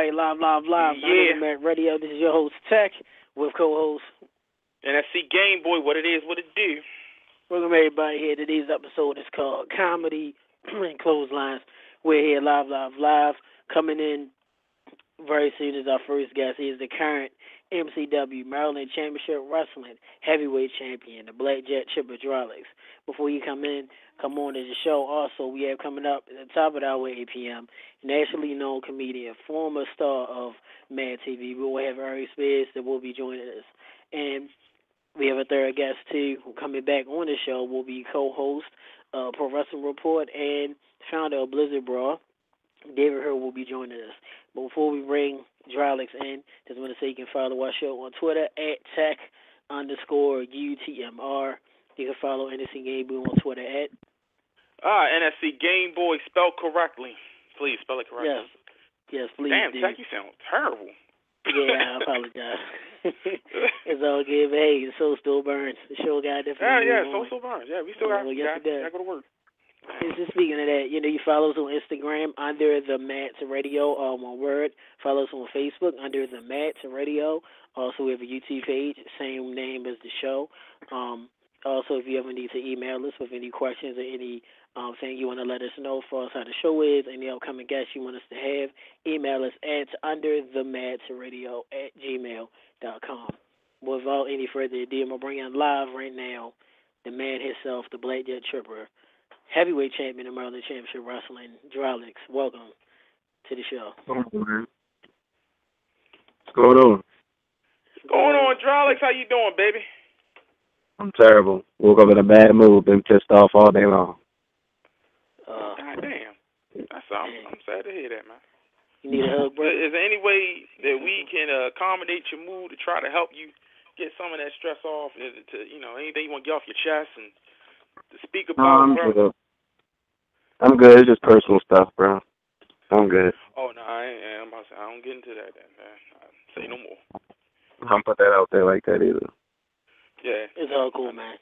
everybody. Live. Yeah. Journeyman Radio. This is your host, Tech, with co-host. And that's Game Boy, what it is, what it do. Welcome, everybody, here. Today's episode is called Comedy and Clotheslines. We're here live. Coming in very soon as our first guest. He is the current MCW Maryland Championship Wrestling Heavyweight Champion, the Blackjack Chipper Drolix. Before you come on to the show. Also, we have coming up at the top of the hour, 8 p.m., nationally known comedian, former star of Mad TV. We will have Aries that will be joining us. And we have a third guest, too, who coming back on the show will be co-host of Pro Wrestling Report and founder of Blizzard Brawl. David Herro will be joining us. But before we bring Drolix in, just want to say you can follow our show on Twitter at tech_UTMR. You can follow NSC Game Boy on Twitter at NSC Game Boy, spelled correctly. Please spell it correctly. Yes, please. Damn, do. Tech, you sound terrible. Yeah, I apologize. It's all good, but hey, the soul still burns. The show got different. Soul still burns. Yeah, we still got to go to work. Just speaking of that, you follow us on Instagram under the Mats Radio, one word. Follow us on Facebook under the Mats Radio. Also, we have a YouTube page, same name as the show. Also, if you ever need to email us with any questions or any thing you want to let us know for us how the show is, any upcoming guests you want us to have, email us at underthematsradio@gmail.com. Without any further ado, I'm going to bring in live right now the man himself, the Blackjack Tripper, heavyweight champion of Maryland Championship Wrestling, Drolix. Welcome to the show. What's going on? What's going on, Drolix? How you doing, baby? I'm terrible. Woke up in a bad mood. Been pissed off all day long. God damn. I'm sad to hear that, man. You need a hug, bro? Is there any way that we can accommodate your mood to try to help you get some of that stress off? Anything you want to get off your chest and to speak about, bro? I'm good. It's just personal stuff, bro. I'm good. Oh, no, I don't get into that, man. Say no more. I don't put that out there like that either. Yeah. It's all cool, man.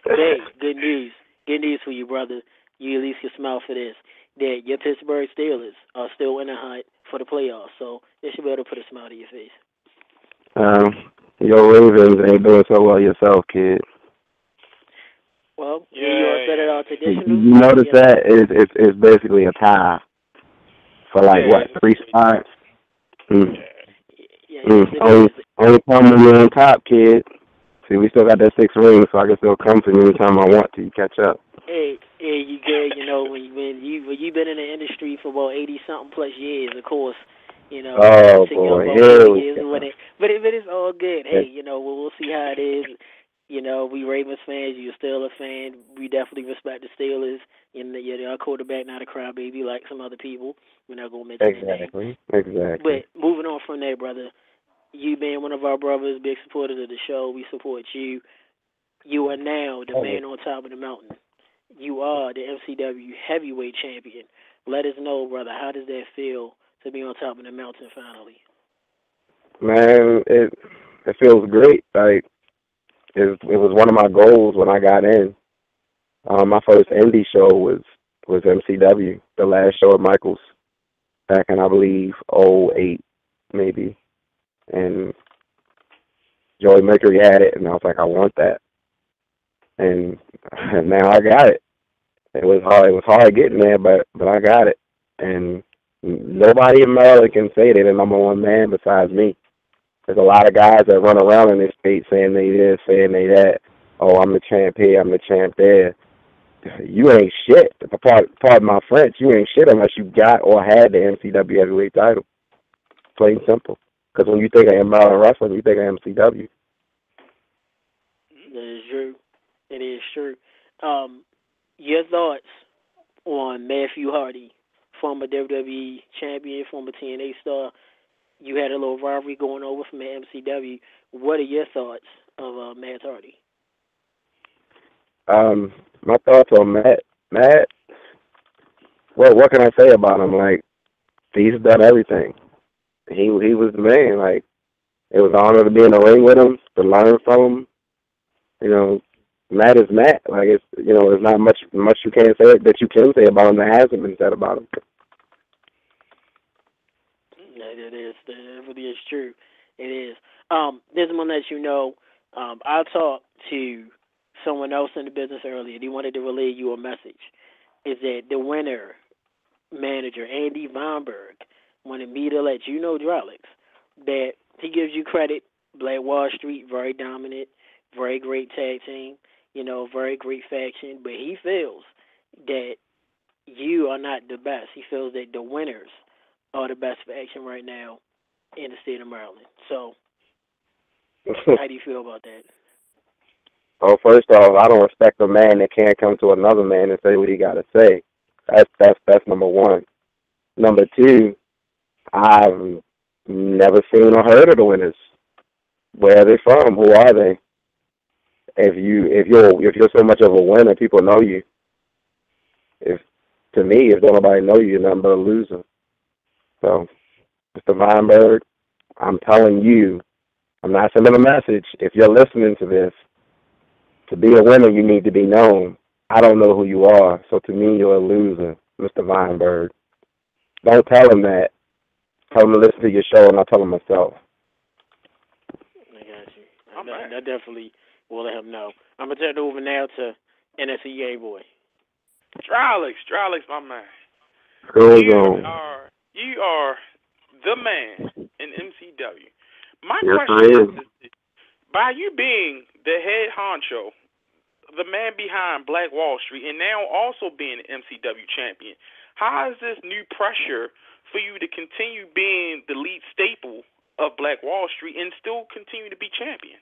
Hey, good news. Good news for you, brother. You at least can smile for this. That your Pittsburgh Steelers are still in the hunt for the playoffs, so they should be able to put a smile to your face. Your Ravens ain't doing so well yourself, kid. Well, you all set it all traditional. You notice that it's basically a tie for what, 3 spots? Only come when you're on top, kid. See, we still got that 6 rings, so I can still come to you anytime I want to catch up. Hey, you good? When you've been in the industry for about 80-something plus years, of course. Oh boy, but it's all good. Hey, we'll see how it is. We Ravens fans. You're still a fan. We definitely respect the Steelers. Our quarterback not a crybaby like some other people. We're not gonna mention Exactly. But moving on from there, brother. You being one of our brothers, big supporters of the show, we support you. You are now the man on top of the mountain. You are the MCW heavyweight champion. Let us know, brother, how does that feel to be on top of the mountain finally? Man, it feels great. Like it was one of my goals when I got in. My first indie show was MCW, the last show at Michael's back in, I believe, 2008 maybe. And Joey Mercury had it, and I was like, I want that. And now I got it. It was hard getting there, but I got it. And nobody in Maryland can say they're the number one man besides me. There's a lot of guys that run around in this state saying they this, saying they that. Oh, I'm the champ here, I'm the champ there. You ain't shit. Pardon my French, you ain't shit unless you got or had the MCW heavyweight title. Plain simple. Because when you think of Maryland wrestling, you think of MCW. That is true. It is true. Your thoughts on Matthew Hardy, former WWE champion, former TNA star. You had a little rivalry going on with him at MCW. What are your thoughts of Matt Hardy? My thoughts on Matt, well, what can I say about him? Like, he's done everything. He was the man. Like, it was an honor to be in the ring with him, to learn from him. Matt is Matt. Like, there's not much you can't say that you can say about him that hasn't been said about him. It is. It really is true. It is. This one lets you know. I talked to someone else in the business earlier. He wanted to relay you a message. Is that the winner manager Andy Weinberg wanted me to let you know, Drolix, that he gives you credit. Black Wall Street, very dominant, very great tag team, very great faction. But he feels that you are not the best. He feels that the winners are the best faction right now in the state of Maryland. So, how do you feel about that? Well, first off, I don't respect a man that can't come to another man and say what he got to say. That's number one. Number two, I've never seen or heard of the winners. Where are they from? Who are they? If you're so much of a winner, people know you. If don't nobody know you, you're nothing but a loser. So, Mr. Weinberg, I'm telling you, I'm not sending a message. If you're listening to this, to be a winner, you need to be known. I don't know who you are, so to me, you're a loser, Mr. Weinberg. Don't tell him that. Tell him to listen to your show, and I'll tell him myself. I got you. I definitely will let him know. I'm going to turn it over now to NSEA boy. Drolix, my man. You are the man in MCW. My question is, by you being the head honcho, the man behind Black Wall Street, and now also being an MCW champion, how is this new pressure for you to continue being the lead staple of Black Wall Street and still continue to be champion?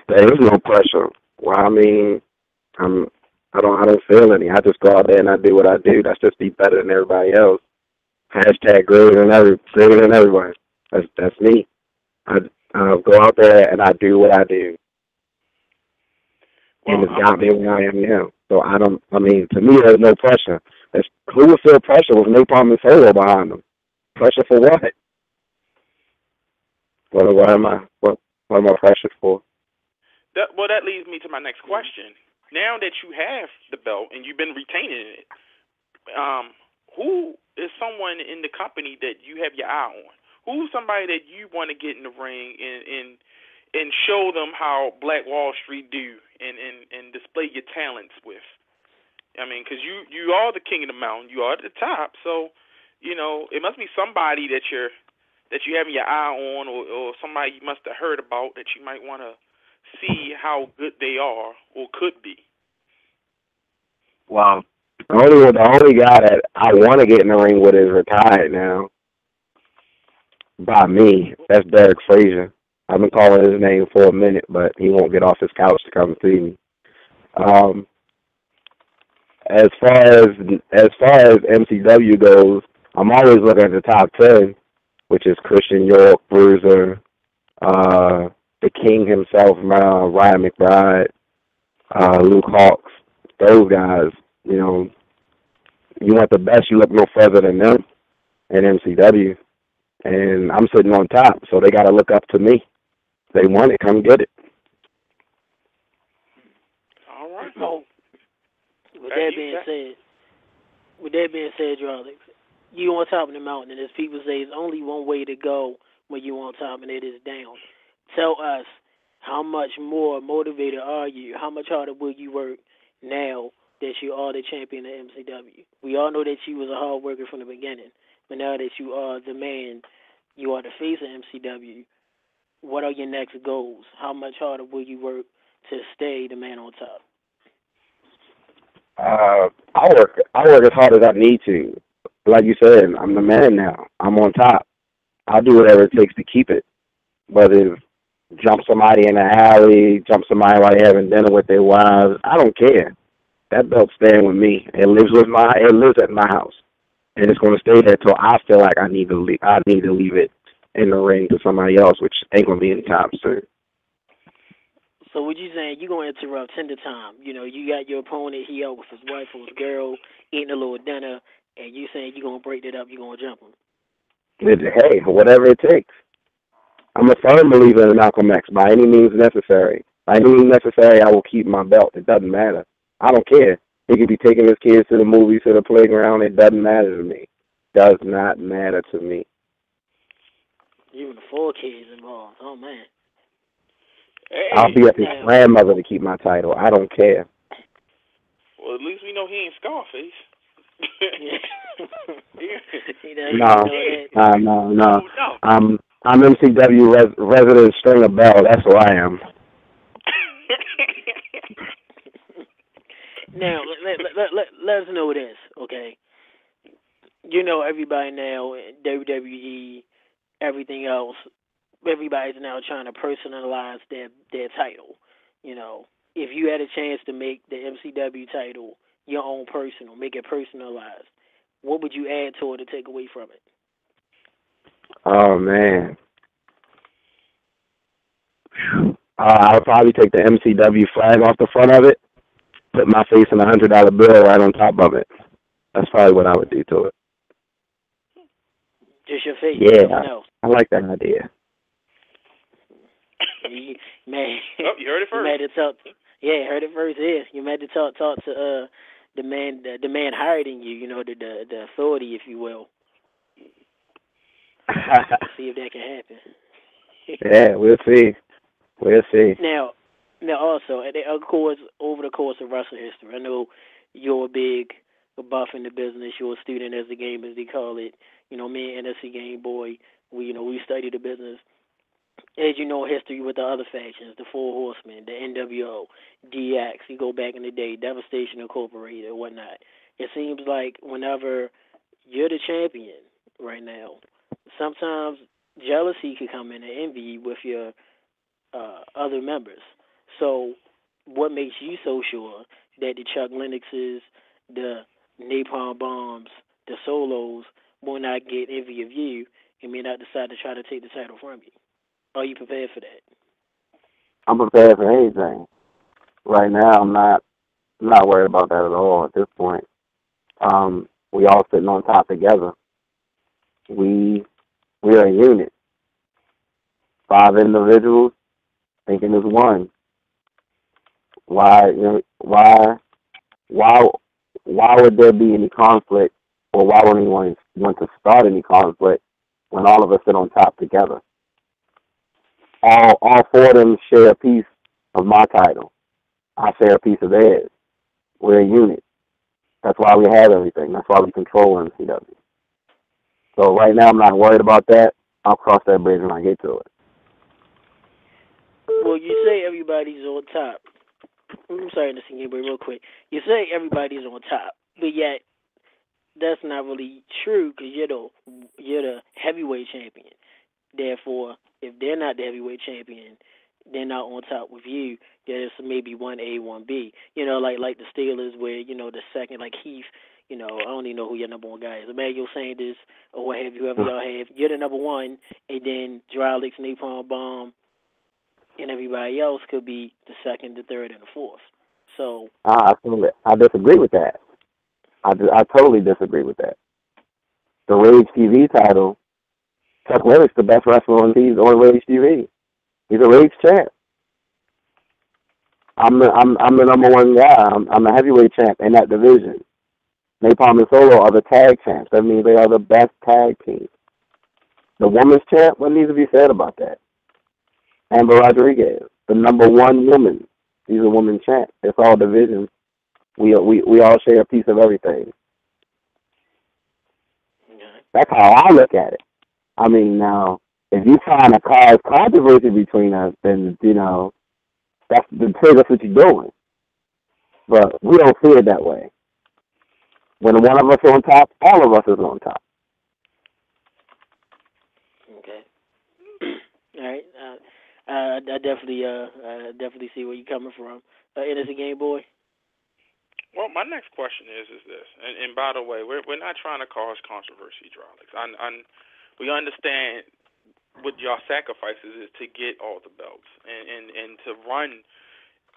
There is no pressure. Well, I mean, I don't feel any. I just go out there and I do what I do. That's just be better than everybody else. Hashtag greater than everyone. That's me. I go out there and I do what I do. Well, and it's got me where I am now. So to me, there's no pressure. Who would feel pressure with Napalm and Solo behind them? Pressure for what? What am I pressured for? That leads me to my next question. Now that you have the belt and you've been retaining it, who is someone in the company that you have your eye on? Who's somebody that you want to get in the ring and show them how Black Wall Street do and display your talents with? I mean, because you are the king of the mountain, you are at the top, so it must be somebody that you have your eye on, or somebody you must have heard about that you might want to see how good they are or could be. Wow. The only guy that I want to get in the ring with is retired now. By me. That's Derek Frazier. I've been calling his name for a minute, but he won't get off his couch to come see me. As far as MCW goes, I'm always looking at the top 10, which is Christian York, Bruiser, the King himself, Ryan McBride, Luke Hawks. Those guys, you want the best, you look no further than them in MCW. And I'm sitting on top, so they got to look up to me. If they want it, come get it. All right. Well, with that being said, Drolix, you on top of the mountain, and as people say, it's only one way to go when you on top, and it is down. Tell us, how much more motivated are you? How much harder will you work now that you are the champion of MCW? We all know that you was a hard worker from the beginning, but now that you are the man, you are the face of MCW, what are your next goals? How much harder will you work to stay the man on top? I work as hard as I need to. Like you said, I'm the man now. I'm on top. I'll do whatever it takes to keep it. Whether jump somebody in the alley, jump somebody while they're having dinner with their wives, I don't care. That belt's staying with me. It lives at my house, and it's going to stay there till I feel like I need to leave it in the ring to somebody else, which ain't going to be anytime soon. So what you saying, you going to interrupt tender time. You got your opponent, he out with his wife or his girl, eating a little dinner, and you saying you going to break it up, you going to jump him. Hey, whatever it takes. I'm a firm believer in Malcolm X, by any means necessary. By any means necessary, I will keep my belt. It doesn't matter. I don't care. He could be taking his kids to the movies, to the playground. It doesn't matter to me. does not matter to me. Even the 4K is involved. Oh man. Hey, I'll be up his grandmother to keep my title. I don't care. Well, at least we know he ain't Scarface. No. I'm MCW resident Stringer Bell. That's who I am. Now, let us know this, okay? You know, everybody now, WWE, everything else, everybody's now trying to personalize their title. You know, if you had a chance to make the MCW title your own personal, make it personalized, what would you add to it to take away from it? Oh, man. I would probably take the MCW flag off the front of it, put my face in a $100 bill right on top of it. That's probably what I would do to it. Just your face? Yeah, I like that idea. Man, you heard it first. You made to talk. Yeah, heard it first. Yeah, you made to talk to the man higher than you. You know, the authority, if you will. See if that can happen. Yeah, we'll see. We'll see. Now also, of course, over the course of wrestling history, I know you're a big buff in the business. You're a student as the game, as they call it. You know, me and NSC Game Boy, we study the business. As you know, history with the other factions, the Four Horsemen, the NWO, DX, you go back in the day, Devastation Incorporated, and whatnot. It seems like whenever you're the champion right now, sometimes jealousy could come in and envy with your other members. So what makes you so sure that the Chuck Lennoxes, the Napalm Bombs, the Solos will not get envy of you and may not decide to try to take the title from you? Are you prepared for that? I'm prepared for anything. Right now, I'm not worried about that at all at this point. We all sitting on top together. We're a unit. 5 individuals thinking as one. Why would there be any conflict, or why would anyone want to start any conflict when all of us sit on top together? All 4 of them share a piece of my title. I share a piece of theirs. We're a unit. That's why we have everything. That's why we control MCW. So right now I'm not worried about that. I'll cross that bridge when I get to it. Well, you say everybody's on top. I'm sorry to sing you, but real quick. You say everybody's on top, but yet that's not really true because you're the heavyweight champion. Therefore, if they're not the heavyweight champion, they're not on top with you. There's maybe 1A, 1B. You know, like the Steelers, where the second, like Heath. I don't even know who your number one guy is. Emmanuel Sanders or what have you, whoever y'all have. You're the number one, and then Drolix, Napalm Bomb, and everybody else could be the second, the third, and the fourth. So I disagree with that. I totally disagree with that. The Rage TV title, Chuck Lennox, the best wrestler on Rage TV. He's a Rage champ. I'm the number one guy. I'm a heavyweight champ in that division. Napalm and Solo are the tag champs. That means they are the best tag team. The women's champ, what needs to be said about that? Amber Rodriguez, the number one woman. She's a woman champ. It's all divisions. We all share a piece of everything. That's how I look at it. I mean, now, if you're trying to cause controversy between us, then, that's what you're doing. But we don't see it that way. When one of us is on top, all of us is on top. Okay. All right. I definitely see where you're coming from. Innocent Game Boy. Well, my next question is this, and by the way, we're not trying to cause controversy, Drolix. We understand what your sacrifices is to get all the belts and to run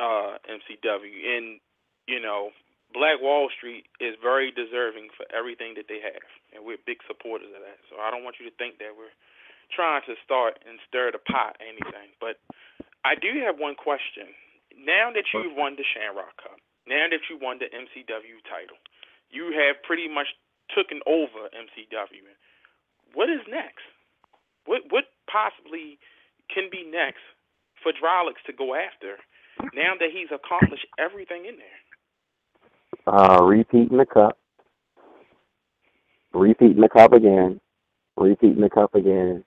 MCW, and Black Wall Street is very deserving for everything that they have, and we're big supporters of that. So I don't want you to think that we're trying to start and stir the pot or anything. But I do have one question. Now that you've won the Shamrock Cup, now that you won the MCW title, you have pretty much taken over MCW. What is next? What possibly can be next for Drolix to go after now that he's accomplished everything in there? Repeating the cup. Repeating the cup again. Repeating the cup again.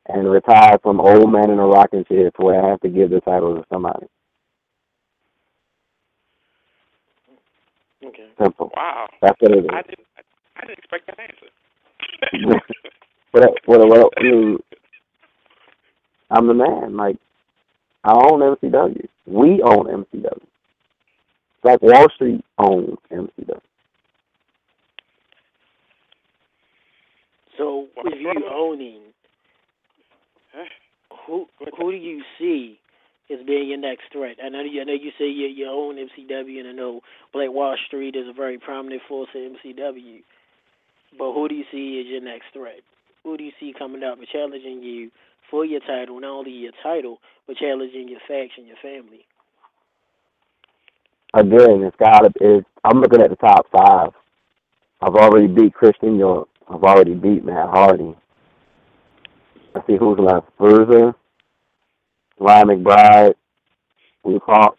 And retire from old man in a rocking chair to where I have to give the title to somebody. Okay. Simple. Wow. That's what it is. I didn't expect that answer. I mean, I'm the man. Like, I own MCW. We own MCW. It's like Wall Street owns MCW. So, if you owning, who do you see as being your next threat? I know you say you own MCW, and I know Black Wall Street is a very prominent force in MCW. But who do you see as your next threat? Who do you see coming up and challenging you for your title, not only your title, but challenging your faction, your family? Again, I'm looking at the top 5. I've already beat Christian York. I've already beat Matt Hardy. Let's see who's left. Bruiser, Ryan McBride, Luke Hawk.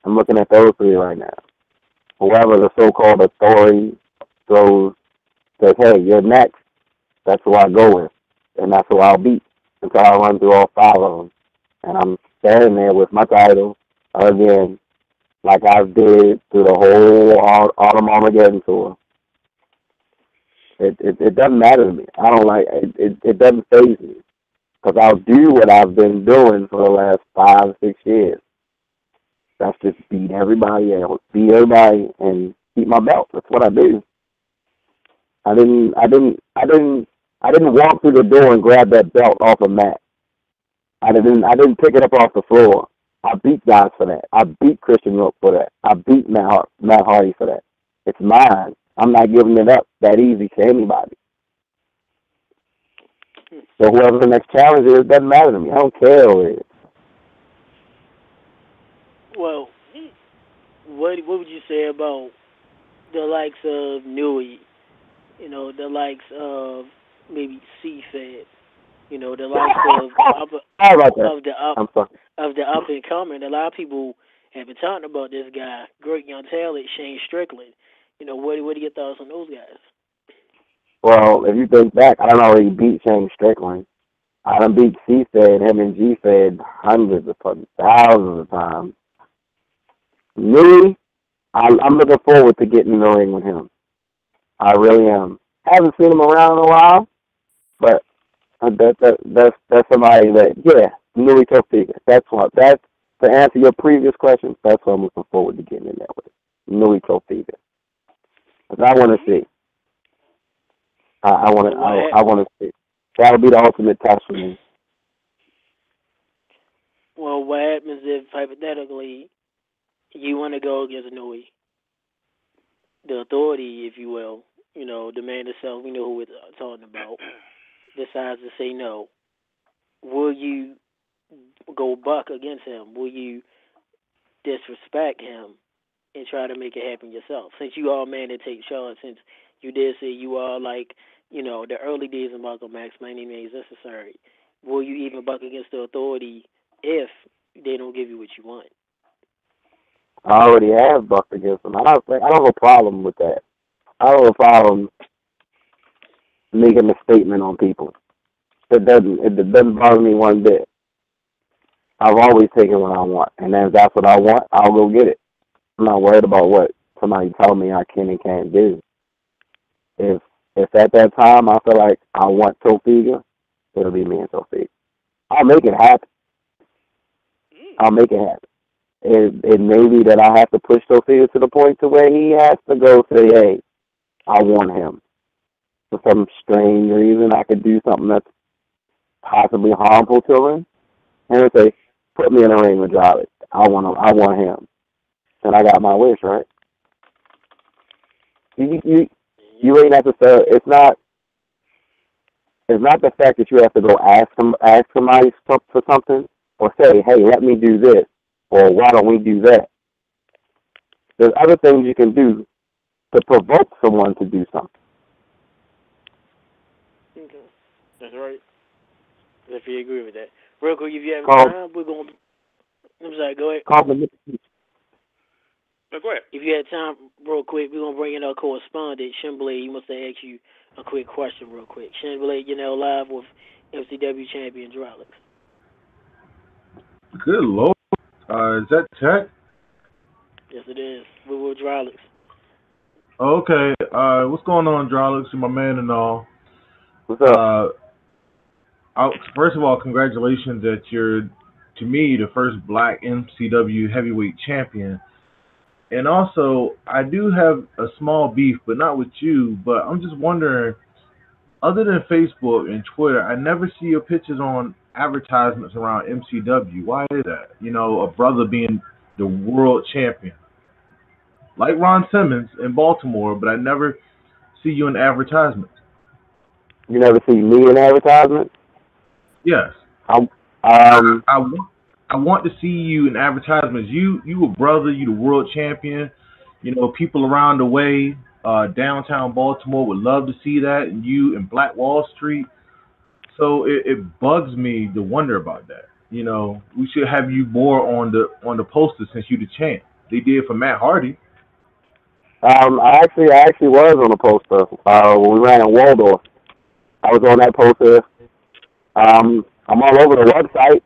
I'm looking at those 3 right now. Whoever the so-called authority says, hey, you're next, that's who I go with. And that's who I'll beat until I run through all 5 of them. And I'm standing there with my title, again, like I did through the whole Autumn Armageddon tour. It doesn't matter to me. I don't like it. It doesn't faze me because I'll do what I've been doing for the last 5 or 6 years. That's just beat everybody else, and keep my belt. That's what I do. I didn't walk through the door and grab that belt off of Matt. I didn't pick it up off the floor. I beat guys for that. I beat Christian York for that. I beat Matt Hardy for that. It's mine. I'm not giving it up that easy to anybody. So whoever the next challenge is, doesn't matter to me. I don't care who it is. Well, what would you say about the likes of Nui? You know, the likes of maybe C-Fed. You know, the likes of the up and coming. A lot of people have been talking about this guy, great young talent, Shane Strickland. You know, what are your thoughts on those guys? Well, if you think back, I don't already beat Shane Strickland. I done beat C-Fed, him and G-Fed hundreds of thousands of times. Me, I'm looking forward to getting in the ring with him. I really am. Haven't seen him around in a while, but that's somebody that, yeah, Nui Tofiga. That's to answer your previous question, that's what I'm looking forward to getting in there with. Nui Tofiga. Because I want to see. I want to see. That'll be the ultimate test for me. Well, what happens if, hypothetically, you want to go against Nui? The authority, if you will, you know, the man himself, we know who we're talking about, decides to say no. Will you go buck against him? Will you disrespect him and try to make it happen yourself? Since you are a man that takes charge, since you did say you are like, you know, the early days of Malcolm X, by any means necessary, will you even buck against the authority if they don't give you what you want? I already have bucked against them. I don't have a problem with that. I don't have a problem making a statement on people. It doesn't bother me one bit. I've always taken what I want, and if that's what I want, I'll go get it. I'm not worried about what somebody told me I can and can't do. If at that time I feel like I want Tofiga, it'll be me and Tofiga. I'll make it happen. I'll make it happen. It may be that I have to push Tofiga to the point to where he has to go say, hey, I want him. For some strange reason, I could do something that's possibly harmful to him. And he'll say, put me in a ring with Drolix. I want him. And I got my wish, right? You ain't necessarily, it's not the fact that you have to go ask somebody for something or say, hey, let me do this, or why don't we do that? There's other things you can do to provoke someone to do something. Okay. That's right. If you agree with that. Real quick, if you have Call, time, we're going to... I'm sorry, go ahead. compliment. No, go ahead. If you had time, real quick, we're going to bring in our correspondent, Shimblade. He wants to ask you a quick question real quick. Shimblade, you're now live with MCW champion Drolix. Good Lord. Is that Tech? Yes, it is. We're with Drolix. Okay. What's going on, Drolix? You're my man and all. What's up? First of all, congratulations that you're, to me, the first black MCW heavyweight champion. And also, I do have a small beef, but not with you. But I'm just wondering, other than Facebook and Twitter, I never see your pictures on advertisements around MCW. Why is that? You know, a brother being the world champion. Like Ron Simmons in Baltimore, but I never see you in advertisements. You never see me in advertisements? Yes. I want to see you in advertisements. You a brother, you the world champion. You know, people around the way, downtown Baltimore would love to see that, and you in Black Wall Street. So it bugs me to wonder about that. You know, we should have you more on the poster since you the champ. They did for Matt Hardy. I actually was on the poster when we ran in Waldorf. I was on that poster. I'm all over the website.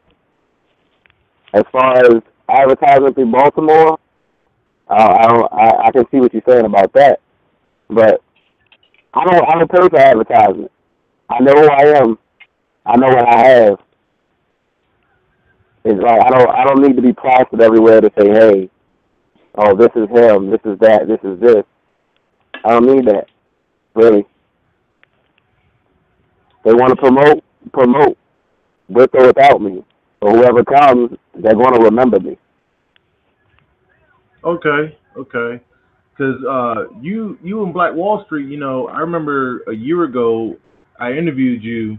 As far as advertising through Baltimore, I can see what you're saying about that, but I don't pay for advertisement. I know who I am. I know what I have. It's like I don't need to be plastered everywhere to say, hey, oh, this is him, this is that, this is this. I don't need that, really. They want to promote, with or without me. Or whoever comes, they're going to remember me. Okay. Because you in Black Wall Street, you know, I remember a year ago I interviewed you,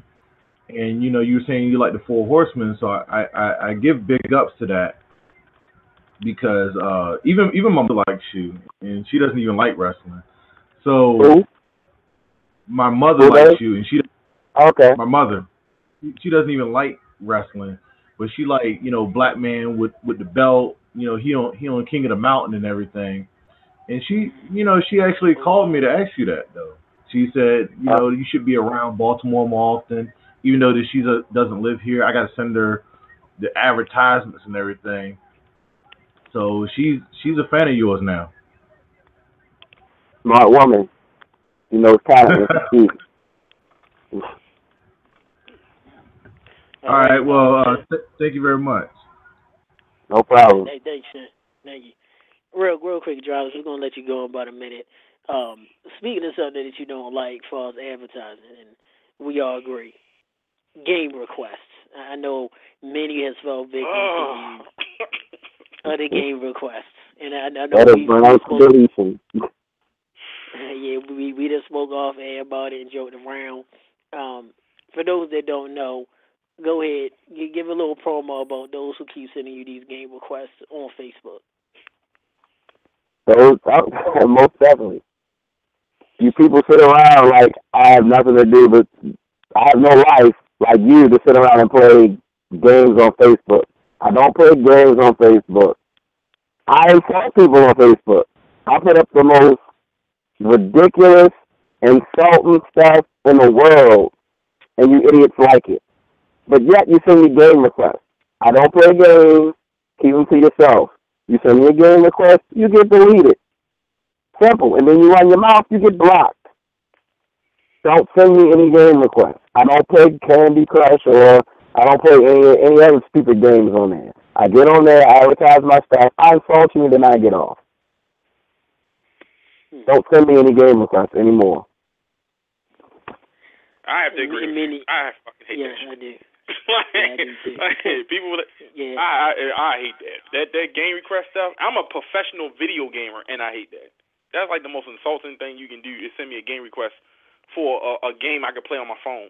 and you know you were saying you like the Four Horsemen, so I give big ups to that because even my mother likes you, and she doesn't even like wrestling. So Who? my mother Who likes does? you, and she Okay. my mother she doesn't even like wrestling, but she like, you know, black man with the belt, you know, he on King of the Mountain and everything. And she, you know, she actually called me to ask you that though. She said, you know, you should be around Baltimore more often, even though that she doesn't live here. I got to send her the advertisements and everything. So she's a fan of yours now. Smart woman. You know, talent is the All right. Well, thank you very much. No problem. Hey, thanks, Sean. Thank you. Real quick, Drivers, we're going to let you go in about a minute. Speaking of something that you don't like as far as advertising, and we all agree, game requests. I know many has felt victim to you other game requests. And I know that is grounds for deletion. Yeah, we just spoke off air about it and joked around. For those that don't know, go ahead, give a little promo about those who keep sending you these game requests on Facebook. Those, most definitely. You people sit around like I have nothing to do, but I have no life like you to sit around and play games on Facebook. I don't play games on Facebook. I insult people on Facebook. I put up the most ridiculous, insulting stuff in the world, and you idiots like it. But yet you send me game requests. I don't play games. Keep them to yourself. You send me a game request, you get deleted. Simple. And then you run your mouth, you get blocked. Don't send me any game requests. I don't play Candy Crush or I don't play any other stupid games on there. I get on there, I advertise my stuff, I insult you, and then I get off. Don't send me any game requests anymore. I have to agree. I fucking hate that. I do. People, I hate that. That game request stuff. I'm a professional video gamer, and I hate that. That's like the most insulting thing you can do is send me a game request for a game I could play on my phone.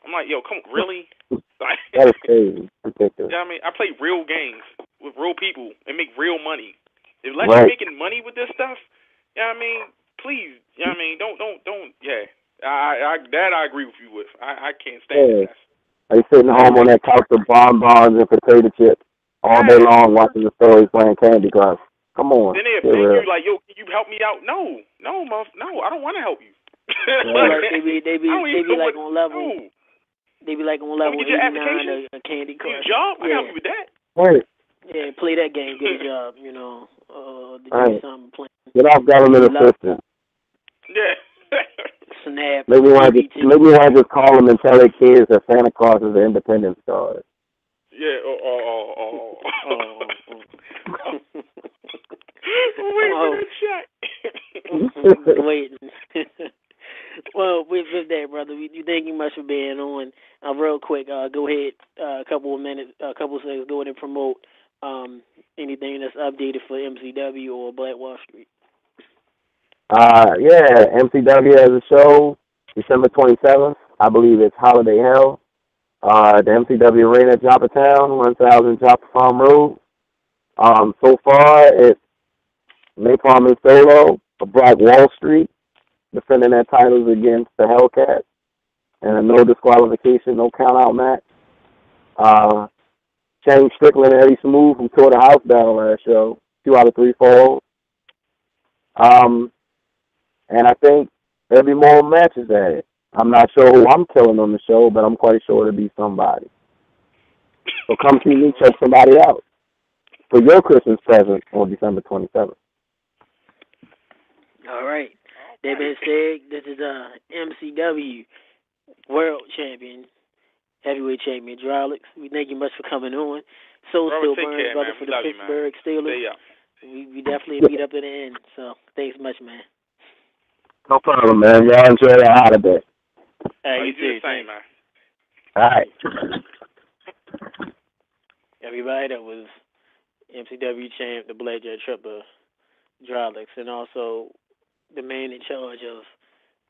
I'm like, yo, come on, really? That is crazy. Ridiculous. Yeah, I mean, I play real games with real people and make real money. Unless you're making money with this stuff, you know what I mean? agree with you with. I can't stand it. They sitting home on that couch with bonbons and potato chips all day long watching the stories playing Candy Crush. Come on. Then they offend you like, yo, can you help me out? No, I don't want to help you. They be like on level. No. They be like on level 89 of Candy Crush. Job? I can help you with that. Right. Yeah, play that game, get a job, you know. Do something playing. Get off government assistance. Yeah. Snap. Maybe want to just call them and tell their kids that Santa Claus is the Independence card. Yeah. Wait for that shot. Waiting. Well, with that, brother, we thank you much for being on. Real quick, go ahead, a couple of seconds, go ahead and promote anything that's updated for MCW or Black Wall Street. MCW has a show December 27th. I believe it's Holiday Hell. The MCW Arena at Joppatown, 1000 Joppa Farm Road. So far, it's Napalm and Solo of Black Wall Street, defending their titles against the Hellcats, and a no disqualification, no count-out match. Shane Strickland and Eddie Smooth who tore the house down last show, 2 out of 3 falls. And I think there'll be more matches at it. I'm not sure who I'm killing on the show, but I'm quite sure it'll be somebody. So come see me check somebody out for your Christmas present on December 27th. All right. That being said, this is MCW World Champion, Heavyweight Champion Drolix. We thank you much for coming on. Still burns, brother, for the Pittsburgh Steelers. We definitely meet up at the end. So thanks much, man. No problem, man. Y'all enjoy the holiday. You do the same, man. All right. Everybody, that was MCW champ, the Blackjack Tripper, Drolix, and also the man in charge of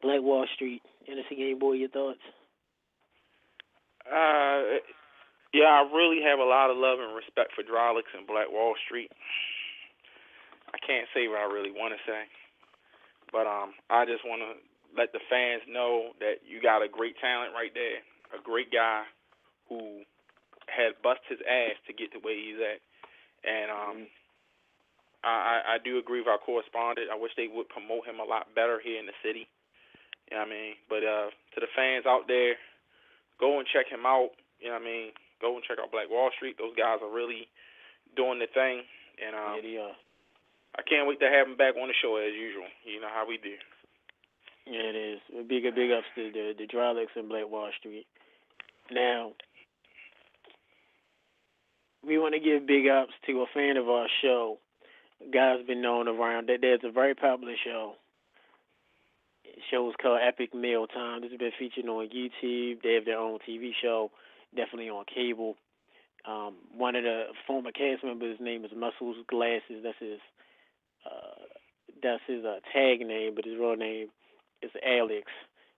Black Wall Street. NSC Game Boy, your thoughts? Yeah, I really have a lot of love and respect for Drolix and Black Wall Street. I can't say what I really want to say, but I just want to let the fans know that you got a great talent right there, a great guy who had bust his ass to get to where he's at. And I do agree with our correspondent. I wish they would promote him a lot better here in the city. You know what I mean? But to the fans out there, go and check him out. You know what I mean? Go and check out Black Wall Street. Those guys are really doing the thing. And I can't wait to have him back on the show as usual. You know how we do. Yeah, it is. Big ups to the Drolix and Black Wall Street. Now, we want to give big ups to a fan of our show. Guy's been known around that there's a very popular show. The show is called Epic Meal Time. This has been featured on YouTube. They have their own TV show, definitely on cable. One of the former cast members' name is Muscles Glasses. That's his tag name, but his real name is Alex.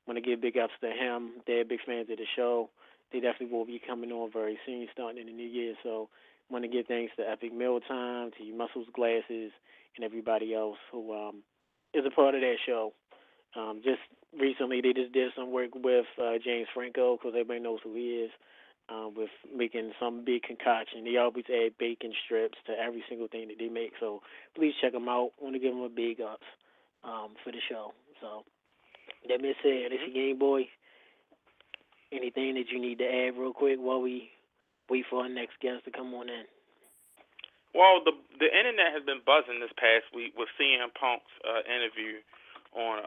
Want to give big ups to him. They're big fans of the show. They definitely will be coming on very soon, starting in the new year. So want to give thanks to Epic Meal Time, to Muscles Glasses, and everybody else who is a part of that show. Just recently, they just did some work with James Franco, because everybody knows who he is, with making some big concoction. They always add bacon strips to every single thing that they make. So please check them out. I want to give them a big ups for the show. So that being said, it's your Game Boy. Anything that you need to add real quick while we wait for our next guest to come on in? Well, the internet has been buzzing this past week with CM Punk's interview on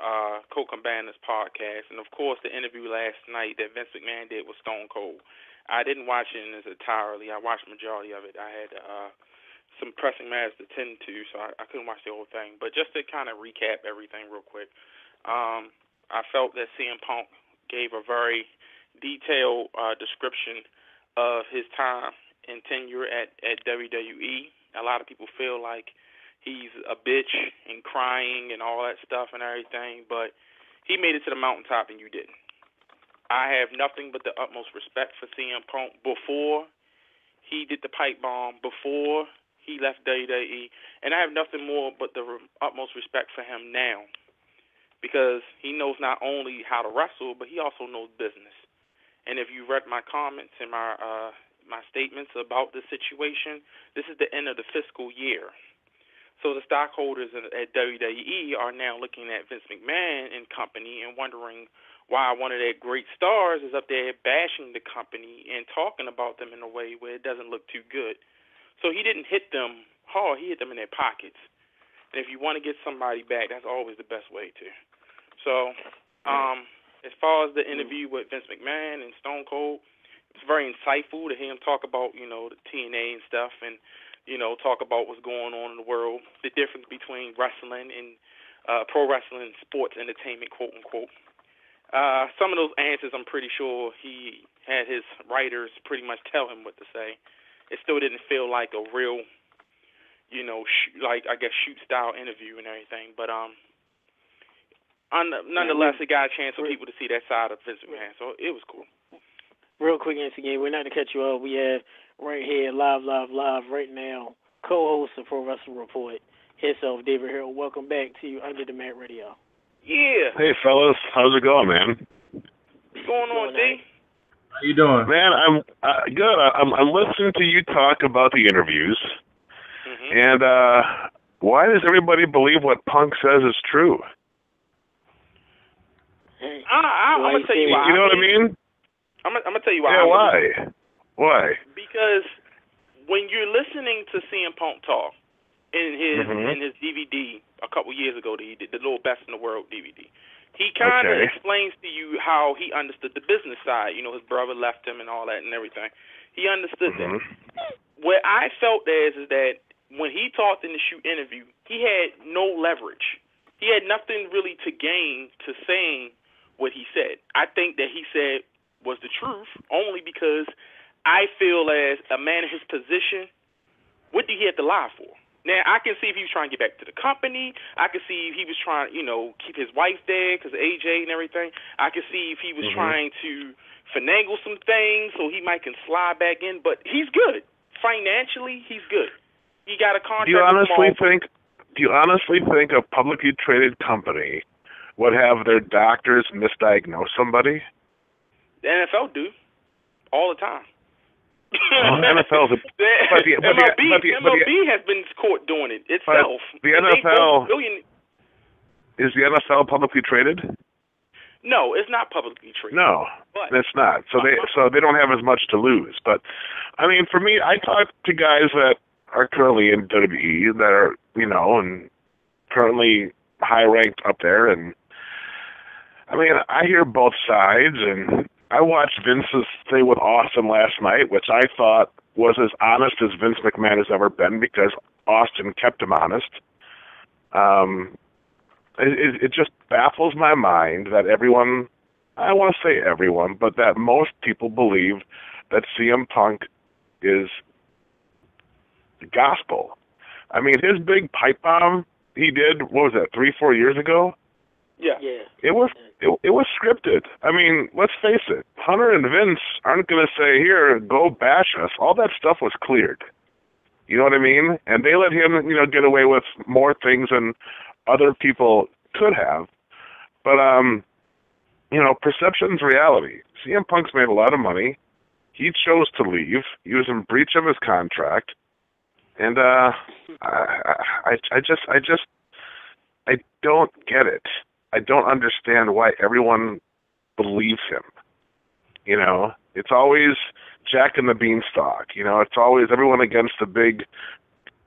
Colt Cabana's podcast, and of course the interview last night that Vince McMahon did with Stone Cold. I didn't watch it in its entirety. I watched the majority of it. I had some pressing matters to tend to, so I couldn't watch the whole thing. But just to kind of recap everything real quick, I felt that CM Punk gave a very detailed description of his time and tenure at WWE. A lot of people feel like he's a bitch and crying and all that stuff and everything, but he made it to the mountaintop and you didn't. I have nothing but the utmost respect for CM Punk before he did the pipe bomb, before he left WWE, and I have nothing more but the utmost respect for him now because he knows not only how to wrestle, but he also knows business. And if you read my comments and my statements about the situation, this is the end of the fiscal year. So the stockholders at WWE are now looking at Vince McMahon and company and wondering why one of their great stars is up there bashing the company and talking about them in a way where it doesn't look too good. So he didn't hit them hard. He hit them in their pockets. And if you want to get somebody back, that's always the best way to. So as far as the interview with Vince McMahon and Stone Cold, it's very insightful to hear him talk about, the TNA and stuff and, talk about what's going on in the world, the difference between wrestling and pro wrestling and sports entertainment, quote unquote. Some of those answers, I'm pretty sure he had his writers pretty much tell him what to say. It still didn't feel like a real, shoot style interview and everything. But nonetheless, it got a chance for people to see that side of Vince McMahon, so it was cool. Real quick, again, we're not to cut you off. We have right here, live right now, co-host of Pro Wrestling Report, himself, David Herro. Welcome back to Under the Mat Radio. Yeah. Hey, fellas. How's it going, man? What's going on, D? How you doing? Man, I'm good. I'm listening to you talk about the interviews. And why does everybody believe what Punk says is true? I'm going to tell you why. You know what I mean? I'm going to tell you why. Yeah, why? Why? Because when you're listening to CM Punk talk in his DVD a couple years ago that he did, the Little Best in the World DVD, he kind of explains to you how he understood the business side. His brother left him and all that and everything. He understood that. What I felt is that when he talked in the shoot interview, he had no leverage. He had nothing really to gain to saying what he said. I think that he said was the truth only because I feel as a man in his position, what did he have to lie for? Now, I can see if he was trying to get back to the company. I can see if he was trying, keep his wife there because of AJ and everything. I can see if he was trying to finagle some things so he might can slide back in. But he's good. Financially, he's good. He got a contract. Do you honestly think a publicly traded company would have their doctors misdiagnose somebody? The NFL do all the time. NFL's MLB has been caught doing it itself. The NFL is the NFL publicly traded? No, it's not publicly traded. No, it's not. So they don't have as much to lose. But I mean, for me, I talk to guys that are currently in WWE that are and currently high ranked up there, and I mean, I hear both sides and. I watched Vince's thing with Austin last night, which I thought was as honest as Vince McMahon has ever been because Austin kept him honest. It just baffles my mind that everyone, I don't want to say everyone, but that most people believe that CM Punk is the gospel. I mean, his big pipe bomb he did, what was that, 3-4 years ago? Yeah. It was scripted. I mean, let's face it. Hunter and Vince aren't going to say, here, go bash us. All that stuff was cleared. You know what I mean? And they let him, get away with more things than other people could have. But, perception's reality. CM Punk's made a lot of money. He chose to leave. He was in breach of his contract. And I don't get it. I don't understand why everyone believes him. It's always Jack and the Beanstalk. It's always everyone against the big,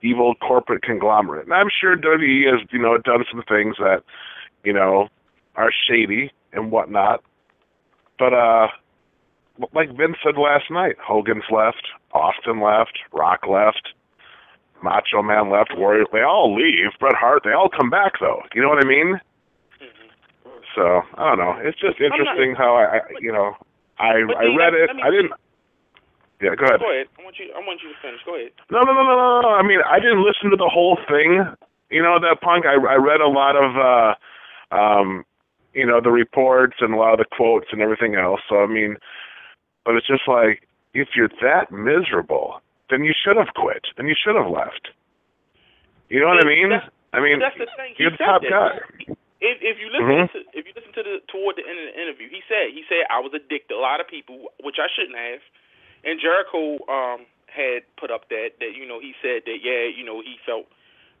evil corporate conglomerate. And I'm sure WWE has, done some things that, are shady and whatnot. But like Vince said last night, Hogan's left, Austin left, Rock left, Macho Man left, Warrior. They all leave. Bret Hart. They all come back though. You know what I mean? So I don't know. It's just interesting how I read it. I didn't. Yeah, go ahead. Go ahead. I want you to finish. Go ahead. No. I mean, I didn't listen to the whole thing. That Punk. I read a lot of the reports and a lot of the quotes and everything else. So I mean, but it's just like if you're that miserable, then you should have quit. Then you should have left. You know what I mean? That's the thing. You're the top guy. if you listen toward the end of the interview, he said I was a dick to a lot of people, which I shouldn't have. And Jericho had put up that he said that he felt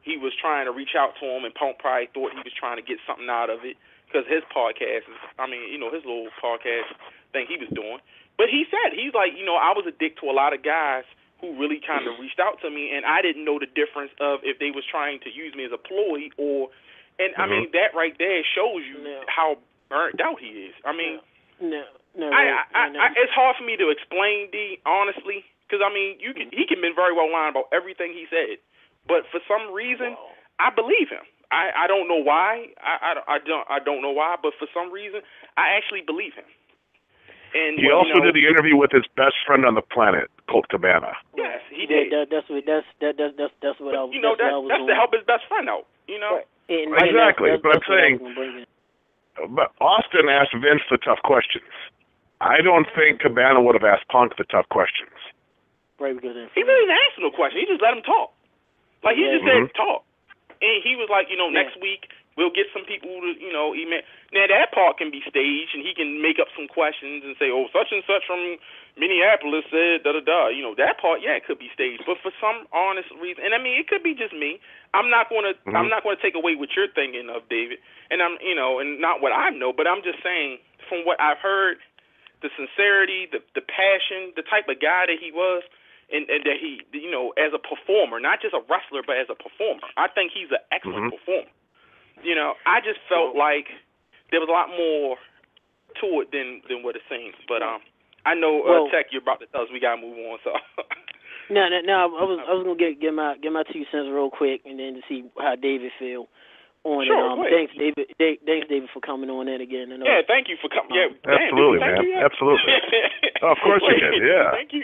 he was trying to reach out to him, and Punk probably thought he was trying to get something out of it because his podcast his little podcast thing he was doing. But he said he's like I was a dick to a lot of guys who really kind of reached out to me, and I didn't know the difference of if they was trying to use me as a ploy or. And I mean that right there shows you how burnt out he is. I mean, it's hard for me to explain, D, honestly, because I mean he can been very well lying about everything he said, but for some reason I believe him. I don't know why. I don't know why, but for some reason I actually believe him. And he also did the interview with his best friend on the planet, Colt Cabana. Yes, he did. That's what I was. That's to help his best friend out. Right. Exactly, but I'm saying, but Austin asked Vince the tough questions. I don't think Cabana would have asked Punk the tough questions. Right, because he really didn't ask no question. He just let him talk. Like he just said talk, and he was like, next week we'll get some people to, email. Now that part can be staged, and he can make up some questions and say, oh, such and such from Minneapolis said da da da. That part, it could be staged, but for some honest reason, and I mean, it could be just me. I'm not going to take away what you're thinking of, David, and and not what I know, but I'm just saying from what I've heard, the sincerity, the passion, the type of guy that he was, and that he, as a performer, not just a wrestler, but as a performer, I think he's an excellent performer. I just felt like there was a lot more to it than what it seems, but I know Tech, you're about to tell us we gotta move on, so. No. I was gonna get my 2 cents real quick, and then to see how David feel on it. Thanks, David. Thanks, David, for coming on in again. Yeah, thank you for coming. Absolutely, man. Absolutely. Oh, of course you did. Yeah. Thank you.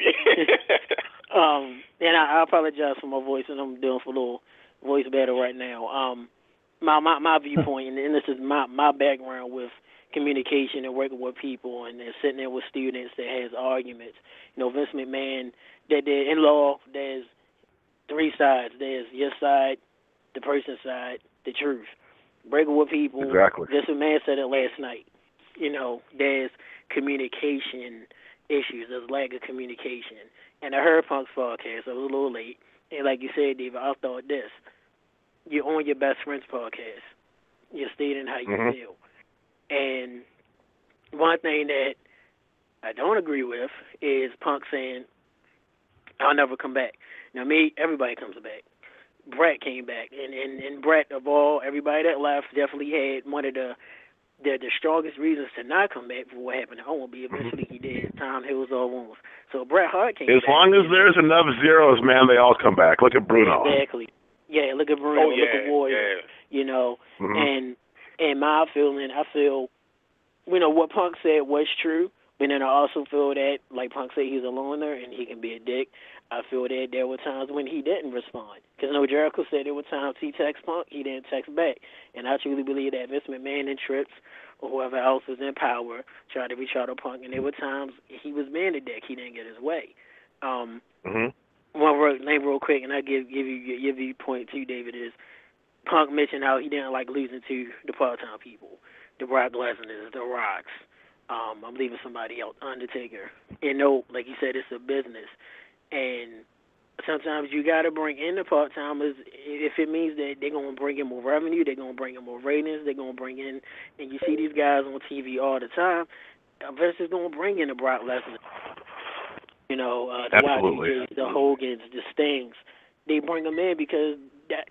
And I apologize for my voice, and I'm dealing with a little voice battle right now. My viewpoint, and this is my background with communication and working with people and sitting there with students that has arguments. Vince McMahon, that in law, there's 3 sides. There's your side, the person's side, the truth. Breaking with people. Exactly. Vince McMahon said it last night. There's communication issues. There's lack of communication. And I heard Punk's podcast. I was a little late. And like you said, David, I thought this. You're on your best friend's podcast. You're stating how you feel. And one thing that I don't agree with is Punk saying, I'll never come back. Now, everybody comes back. Bret came back. And Bret, of all, everybody that left definitely had one of the strongest reasons to not come back for what happened to Owen. Eventually he did. Time heals all wounds. So Bret Hart came back. As long as there's enough zeros, man, they all come back. Look at Bruno. Exactly. Yeah, look at Bruno. Look at Warrior. And my feeling, I feel, what Punk said was true, but then I also feel that, like Punk said, he's a loner and he can be a dick. I feel that there were times when he didn't respond. Because Jericho said there were times he texted Punk, he didn't text back. And I truly believe that Vince McMahon and Trips or whoever else was in power tried to reach out to Punk, and there were times he was being a dick. He didn't get his way. One name real quick, and I give you your viewpoint too, David, is Punk mentioned how he didn't like losing to the part-time people, the Brock Lesnar's, the Rocks. I'm leaving somebody else, Undertaker. Like you said, it's a business. And sometimes you got to bring in the part-timers if it means that they're going to bring in more revenue, they're going to bring in more ratings, they're going to bring in, and you see these guys on TV all the time, Vince is going to bring in the Brock Lesnar. The YTJs, the Hogans, the Stings. They bring them in because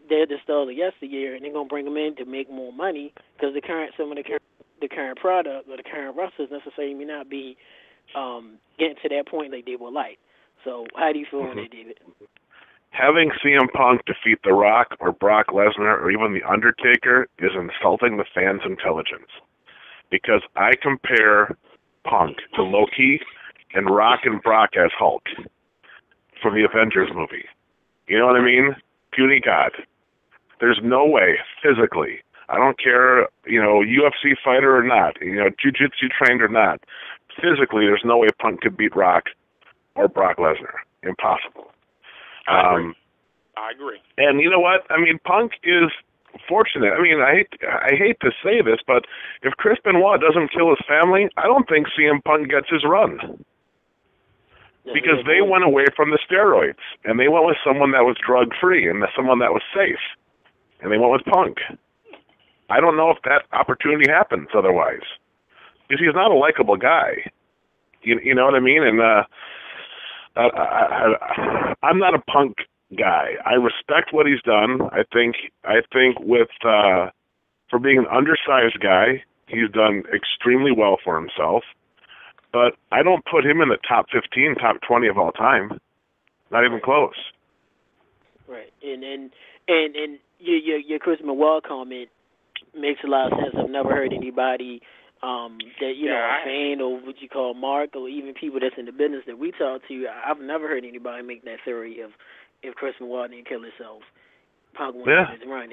they're the stars of yesteryear, and they're going to bring them in to make more money because the current product or the current wrestlers necessarily may not be getting to that point like they would like. So how do you feel on that, David? Having CM Punk defeat The Rock or Brock Lesnar or even The Undertaker is insulting the fans' intelligence. Because I compare Punk to Loki and Rock and Brock as Hulk from the Avengers movie. You know what I mean? Puny God. There's no way, physically, I don't care, UFC fighter or not, jiu-jitsu trained or not, physically there's no way Punk could beat Rock or Brock Lesnar. Impossible. I agree. And you know what? I mean, Punk is fortunate. I mean, I hate to say this, but if Chris Benoit doesn't kill his family, I don't think CM Punk gets his run. Because they went away from the steroids, and they went with someone that was drug-free and someone that was safe, and they went with Punk. I don't know if that opportunity happens otherwise, because he's not a likable guy. You know what I mean? And I'm not a Punk guy. I respect what he's done. I think with for being an undersized guy, he's done extremely well for himself. But I don't put him in the top 15, top 20 of all time. Not even close. Right. And your Chris Benoit comment makes a lot of sense. I've never heard anybody that, a fan or what you call Mark, or even people that's in the business that we talk to, I've never heard anybody make that theory of if Chris Benoit didn't kill himself, Punk won his run.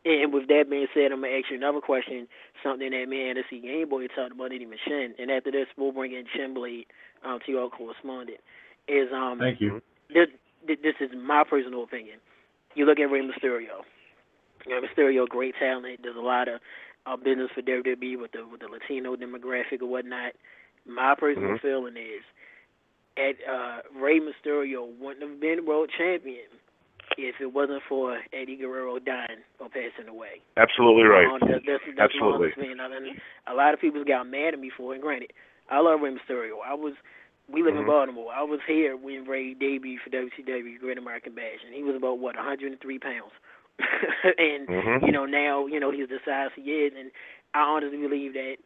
And with that being said, I'm going to ask you another question, something that me and the Game Boy talked about Eddie Machine, and after this, we'll bring in Chinblade to your correspondent. Thank you. This is my personal opinion. You look at Rey Mysterio. Mysterio, great talent. There's a lot of business for WWE with the Latino demographic or whatnot. My personal feeling is Rey Mysterio wouldn't have been world champion if it wasn't for Eddie Guerrero dying or passing away. Absolutely right. That's Absolutely. A lot of people got mad at me for it. Granted, I love Rey Mysterio. We live in Baltimore. I was here when Rey debuted for WCW, Great American Bash, and he was about 103 pounds. And now he's the size he is, and I honestly believe that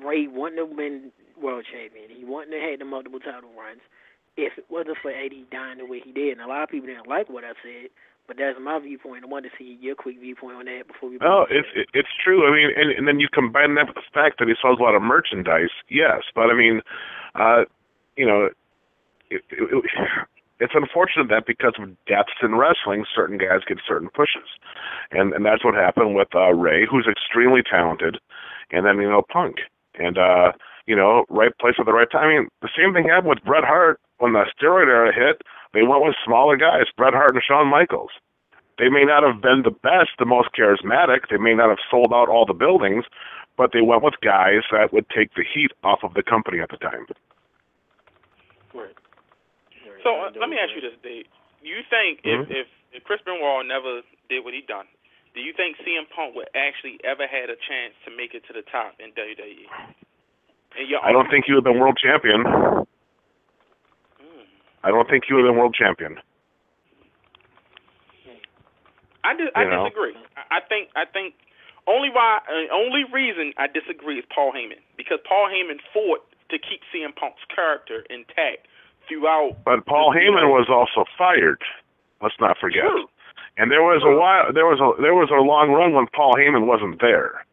Rey wouldn't have been world champion. He wouldn't have had the multiple title runs if it wasn't for Eddie dying the way he did. And a lot of people didn't like what I said, but that's my viewpoint. I wanted to see your quick viewpoint on that before we. Oh, it's true. I mean, and then you combine that with the fact that he sells a lot of merchandise. Yes, but I mean, it's unfortunate that because of deaths in wrestling, certain guys get certain pushes, and that's what happened with Rey, who's extremely talented, and then Punk, and right place at the right time. I mean, the same thing happened with Bret Hart when the steroid era hit. They went with smaller guys, Bret Hart and Shawn Michaels. They may not have been the best, the most charismatic. They may not have sold out all the buildings, but they went with guys that would take the heat off of the company at the time. Right. So let me ask you this, Dave. You think if Chris Benoit never did what he done, do you think CM Punk would actually ever had a chance to make it to the top in WWE? I don't think he would have been world champion. I don't think he would have been world champion. I disagree. I think only reason I disagree is Paul Heyman, because Paul Heyman fought to keep CM Punk's character intact throughout. But Paul Heyman was also fired. Let's not forget. True. And there was a while. There was a long run when Paul Heyman wasn't there.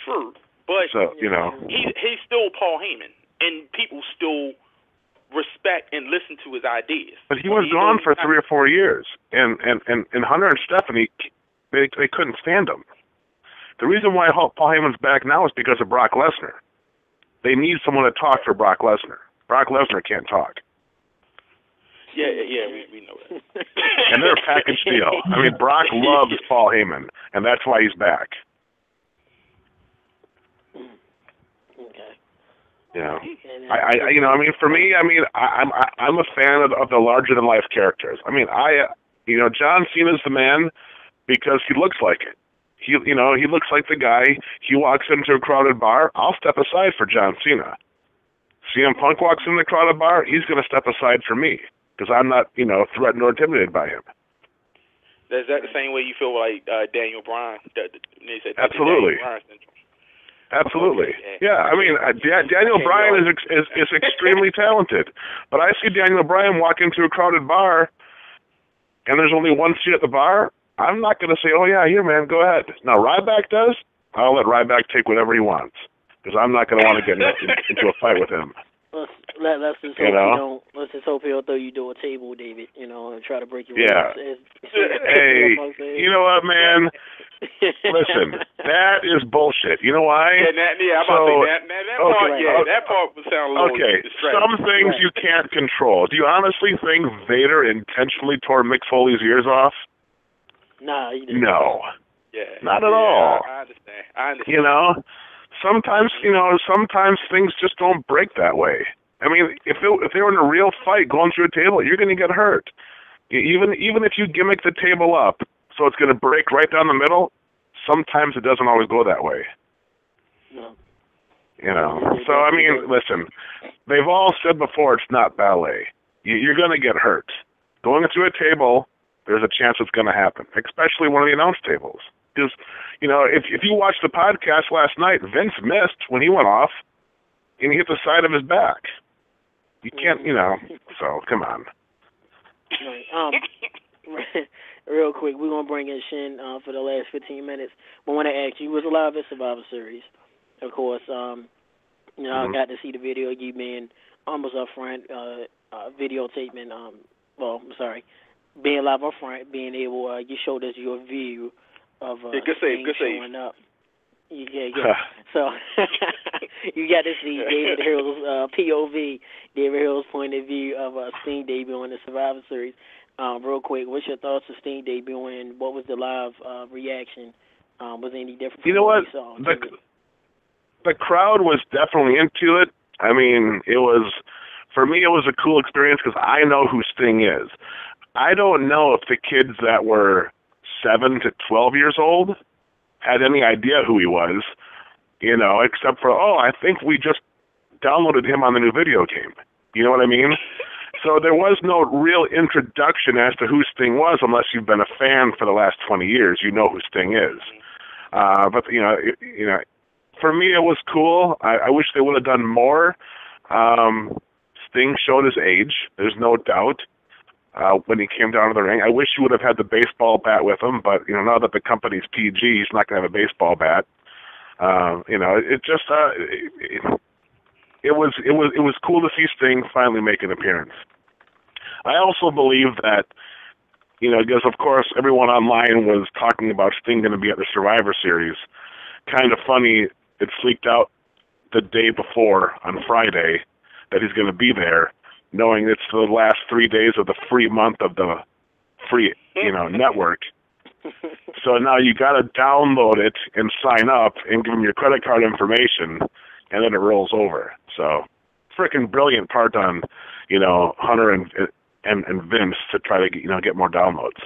True, but so he's still Paul Heyman, and people still respect and listen to his ideas. But he was gone for 3 or 4 years, and Hunter and Stephanie, they couldn't stand him. The reason why Paul Heyman's back now is because of Brock Lesnar. They need someone to talk for Brock Lesnar. Brock Lesnar can't talk. Yeah, we know that. And they're a package deal. I mean, Brock loves Paul Heyman, and that's why he's back. Okay. For me, I'm a fan of the larger than life characters. I mean, John Cena's the man because he looks like it. He looks like the guy. He walks into a crowded bar. I'll step aside for John Cena. CM Punk walks in the crowded bar. He's going to step aside for me because I'm not, threatened or intimidated by him. Is that the same way you feel like Daniel Bryan? Absolutely. Absolutely. Yeah, I mean, Daniel Bryan is extremely talented, but I see Daniel Bryan walk into a crowded bar, and there's only one seat at the bar. I'm not going to say, "Oh yeah, here, man, go ahead." Now Ryback does. I'll let Ryback take whatever he wants because I'm not going to want to get into a fight with him. Let's just hope let's just hope he'll throw you to a table, David. And try to break your ribs. Hey, you know what, man? Listen, that is bullshit. You know why? That part would sound a little distracting. Some things you can't control. Do you honestly think Vader intentionally tore Mick Foley's ears off? Nah, you didn't. No. Yeah. Not at all. I understand. I understand. You know, sometimes things just don't break that way. I mean, if they were in a real fight going through a table, you're going to get hurt. Even if you gimmick the table up so it's going to break right down the middle, sometimes it doesn't always go that way. No. You know. So I mean, listen, they've all said before it's not ballet. You're going to get hurt. Going through a table, there's a chance it's going to happen, especially one of the announce tables. Because, you know, if you watched the podcast last night, Vince missed when he went off, and he hit the side of his back. You can't, you know, so come on. Right. Real quick, we're going to bring in Shin for the last 15 minutes. But I want to ask you, was alive at Survivor Series. Of course, you know, I got to see the video of you being almost up front, videotaping, being live up front, being able, you showed us your view of good save. Showing up. Yeah. So you got to see David Herro's POV, David Herro's point of view of Sting debuting in the Survivor Series. Real quick, what's your thoughts of Sting debuting? What was the live reaction? Was it any different? You know what? The crowd was definitely into it. I mean, for me, it was a cool experience because I know who Sting is. I don't know if the kids that were 7 to 12 years old had any idea who he was, you know, except for, I think we just downloaded him on the new video game. You know what I mean? So there was no real introduction as to who Sting was unless you've been a fan for the last 20 years. You know who Sting is. But, you know, for me, it was cool. I wish they would have done more. Sting showed his age. There's no doubt. When he came down to the ring, I wish he would have had the baseball bat with him, but you know, now that the company's PG, he's not going to have a baseball bat. You know, it just it was cool to see Sting finally make an appearance. I also believe that, you know, because of course everyone online was talking about Sting going to be at the Survivor Series. Kind of funny, it's leaked out the day before on Friday that he's going to be there, knowing it's the last 3 days of the free month of the free, you know, network. So now you got to download it and sign up and give them your credit card information, and then it rolls over. So, freaking brilliant part on, you know, Hunter and Vince to try to get more downloads.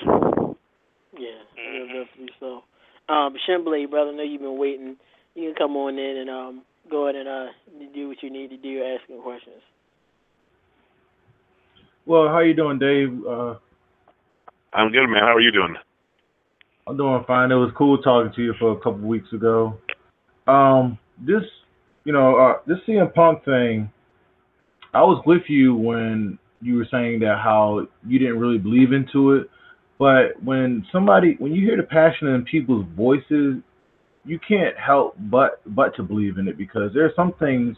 Yeah, definitely so. Shimblade, brother, I know you've been waiting. You can come on in and go ahead and do what you need to do, asking questions. Well, how you doing, Dave? I'm good, man. How are you doing? I'm doing fine. It was cool talking to you for a couple weeks ago. This CM Punk thing, I was with you when you were saying that how you didn't really believe into it, but when you hear the passion in people's voices, you can't help but to believe in it, because there are some things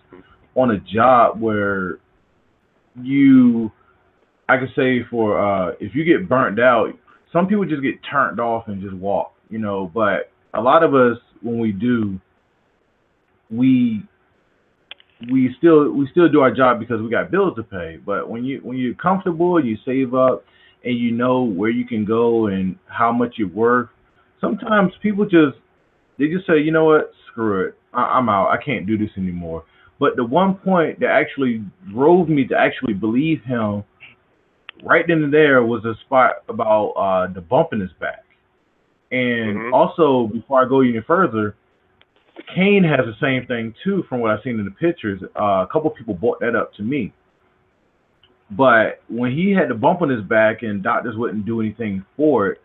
on a job where I could say if you get burnt out, some people just get turned off and just walk, you know. But a lot of us, when we do, we still do our job because we got bills to pay. But when you're comfortable, you save up, and you know where you can go and how much you're worth, sometimes people just say, you know what, screw it, I'm out. I can't do this anymore. But the one point that actually drove me to actually believe him right then and there was a spot about the bump in his back. And also, before I go any further, Kane has the same thing too, from what I've seen in the pictures. A couple people brought that up to me. But when he had the bump on his back and doctors wouldn't do anything for it,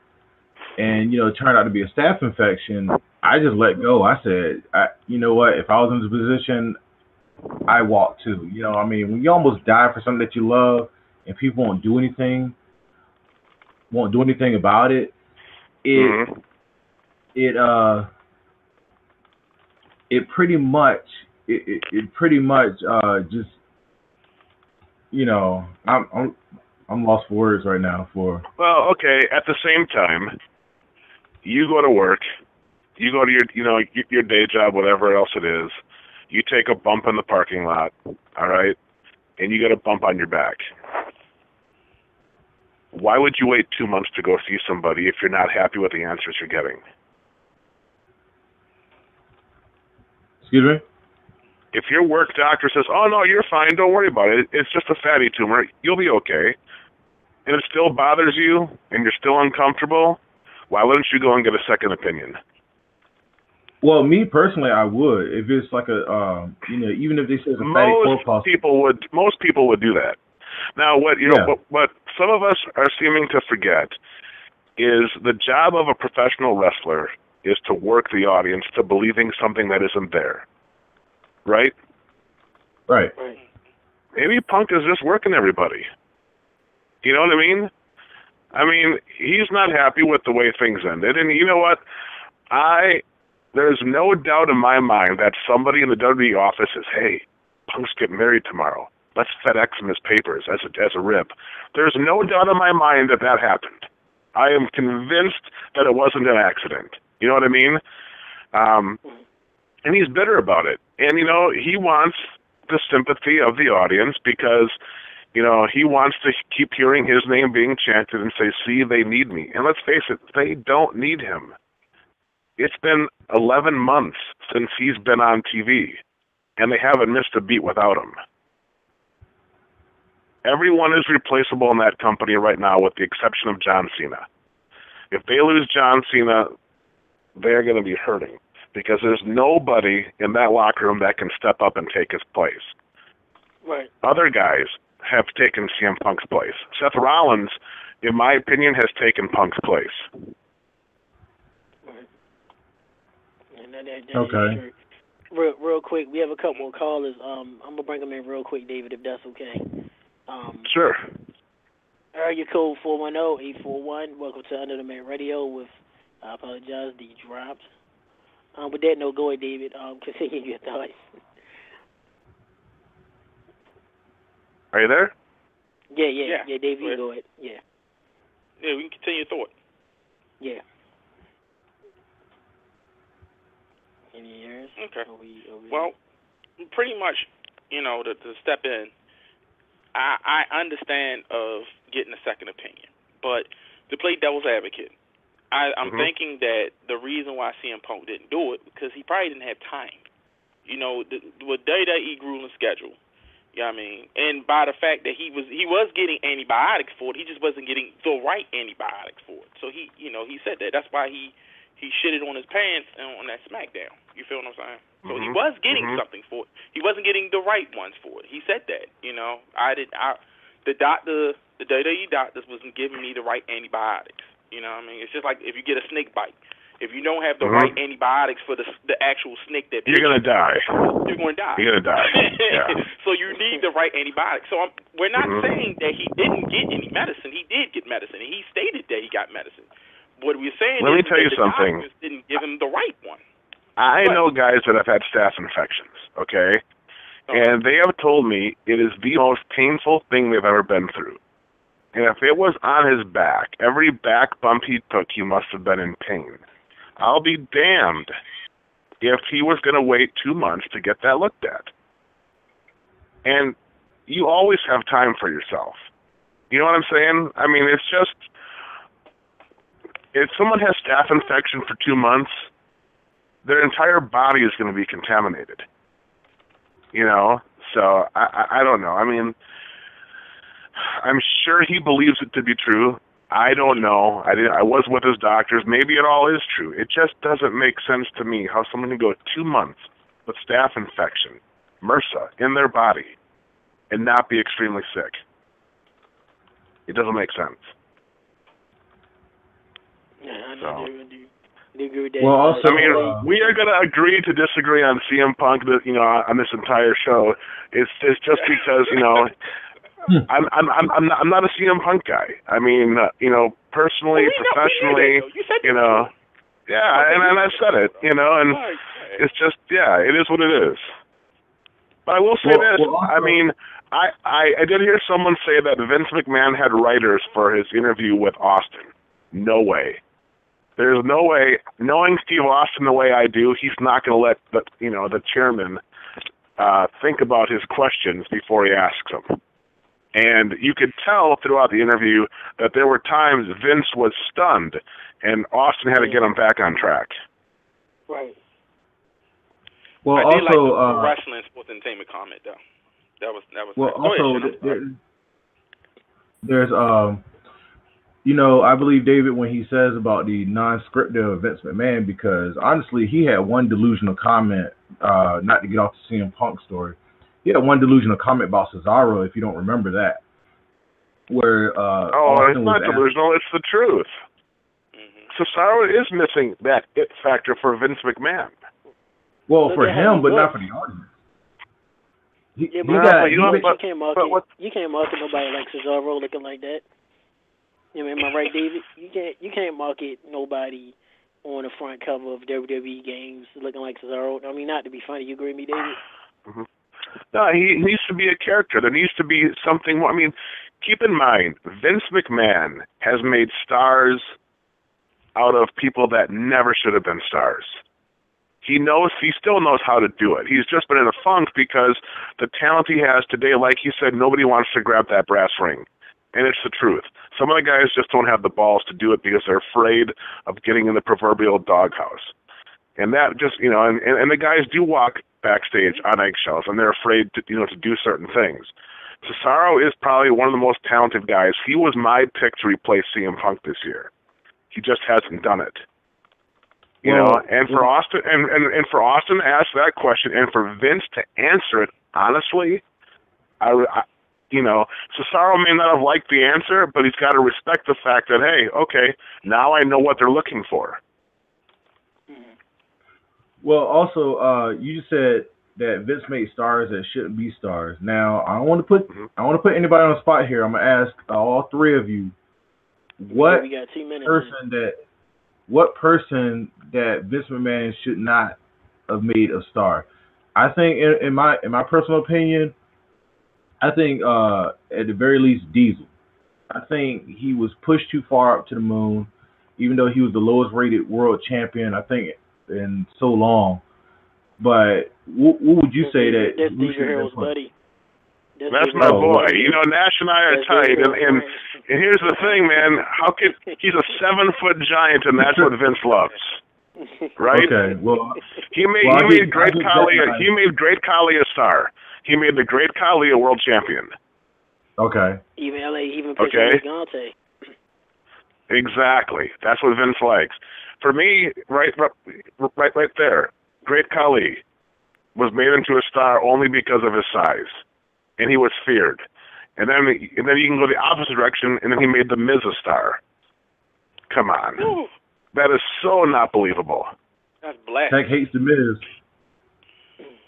and you know, it turned out to be a staph infection, I just let go. I said, you know what, if I was in this position, I walk too. You know, I mean, when you almost die for something that you love and people won't do anything about it, it pretty much just, you know, I'm lost for words right now for. Well, okay. At the same time, you go to work, you go to your day job, whatever else it is. You take a bump in the parking lot, all right, and you get a bump on your back. why would you wait 2 months to go see somebody if you're not happy with the answers you're getting? Excuse me? If your work doctor says, oh, no, you're fine, don't worry about it, it's just a fatty tumor, you'll be okay, and it still bothers you and you're still uncomfortable, why wouldn't you go and get a second opinion? Well, me personally, I would. If it's like a, even if they say it's a fatty Most people would do that. Now, what some of us are seeming to forget is the job of a professional wrestler is to work the audience to believing something that isn't there. Right? Right. Maybe Punk is just working everybody. You know what I mean? I mean, he's not happy with the way things ended. And you know what? There's no doubt in my mind that somebody in the WWE office says, hey, Punk's getting married tomorrow. Let's FedEx him his papers as a rib. There's no doubt in my mind that happened. I am convinced that it wasn't an accident. You know what I mean? And he's bitter about it. And, he wants the sympathy of the audience because, he wants to keep hearing his name being chanted and say, see, they need me. And let's face it, they don't need him. It's been 11 months since he's been on TV, and they haven't missed a beat without him. Everyone is replaceable in that company right now with the exception of John Cena. If they lose John Cena, they're going to be hurting because there's nobody in that locker room that can step up and take his place. Right. Other guys have taken CM Punk's place. Seth Rollins, in my opinion, has taken Punk's place. Okay. Real quick, we have a couple of callers. I'm gonna bring them in real quick, David, if that's okay. Sure. Area code 410-841. Welcome to Under the Man Radio. I apologize, the dropped. With that note, go ahead, David. Continue your thoughts. Are you there? Yeah, David, you go ahead. Yeah. Yeah, we can continue your thought. Yeah. Any years? Okay. Well, pretty much, to step in, I understand of getting a second opinion, but to play devil's advocate, I'm thinking that the reason why CM Punk didn't do it because he probably didn't have time. With WWE grueling schedule, you know what I mean, and by the fact that he was getting antibiotics for it, he just wasn't getting the right antibiotics for it. So he said that. That's why he shitted on his pants on that SmackDown. You feel what I'm saying? So he was getting something for it. He wasn't getting the right ones for it. He said that. The WWE doctors wasn't giving me the right antibiotics. You know what I mean? It's just like if you get a snake bite. If you don't have the right antibiotics for the actual snake that you're gonna die. You're gonna die. You're gonna die. Yeah. So you need the right antibiotics. So we're not saying that he didn't get any medicine. He did get medicine, and he stated that he got medicine. What we're saying Let me is tell you that something. the doctors didn't give him the right one. I know guys that have had staph infections, okay? And they have told me it is the most painful thing they've ever been through. And if it was on his back, every back bump he took, he must have been in pain. I'll be damned if he was going to wait 2 months to get that looked at. And you always have time for yourself. You know what I'm saying? I mean, it's just, if someone has staph infection for 2 months, their entire body is going to be contaminated. So I don't know. I mean, I'm sure he believes it to be true. I don't know. I was with his doctors. Maybe it all is true. It just doesn't make sense to me how someone can go 2 months with staph infection, MRSA, in their body and not be extremely sick. It doesn't make sense. Yeah, I do agree with that. Well, also, we are going to agree to disagree on CM Punk, on this entire show. It's just because, I'm not a CM Punk guy. I mean, personally, professionally, yeah, and I said it, and it's just, it is what it is. But I will say this. I mean, I did hear someone say that Vince McMahon had writers for his interview with Austin. No way. There's no way. Knowing Steve Austin the way I do, he's not going to let the chairman think about his questions before he asks them. And you could tell throughout the interview that there were times Vince was stunned, and Austin had to get him back on track. Right. Well, I did like the wrestling sports entertainment comment though. That was. Well, nice. also there's I believe David when he says about the non-scripted Vince McMahon, because honestly he had one delusional comment. Not to get off the CM Punk story, he had one delusional comment about Cesaro. If you don't remember that, where it's not delusional. It's the truth. Cesaro is missing that it factor for Vince McMahon. Well, for him, but not for the audience. You can't market nobody like Cesaro looking like that. Am I right, David? You can't market nobody on the front cover of WWE games looking like Cesaro. I mean, not to be funny. You agree with me, David? Mm-hmm. No, he needs to be a character. There needs to be something more. I mean, keep in mind, Vince McMahon has made stars out of people that never should have been stars. He still knows how to do it. He's just been in a funk because the talent he has today, like he said, nobody wants to grab that brass ring. And it's the truth. Some of the guys just don't have the balls to do it because they're afraid of getting in the proverbial doghouse. And that just, and the guys do walk backstage on eggshells, and they're afraid to do certain things. Cesaro is probably one of the most talented guys. He was my pick to replace CM Punk this year. He just hasn't done it. And for Austin and for Austin to ask that question and for Vince to answer it honestly, Cesaro may not have liked the answer, but he's got to respect the fact that, hey, okay, now I know what they're looking for. Well, also, you just said that Vince made stars that shouldn't be stars. Now, I don't want to put anybody on the spot here. I'm gonna ask all three of you what person that Vince McMahon should not have made a star. I think, in my personal opinion, I think at the very least Diesel. I think he was pushed too far up to the moon, even though he was the lowest rated world champion, I think, in so long. But what would you say that? That's Herro's buddy. That's my boy. Nash and I are tight, and here's the thing, man. He's a 7-foot giant, and that's what Vince loves, right? Okay. Well, he made Great Khali a star. He made the Great Khali a world champion. Okay. Even Gigante. Exactly. That's what Vince likes. For me, right there, Great Khali was made into a star only because of his size, and he was feared. And then you can go the opposite direction, and then he made the Miz a star. Come on. Ooh. That is so not believable. That's black. Tech hates the Miz.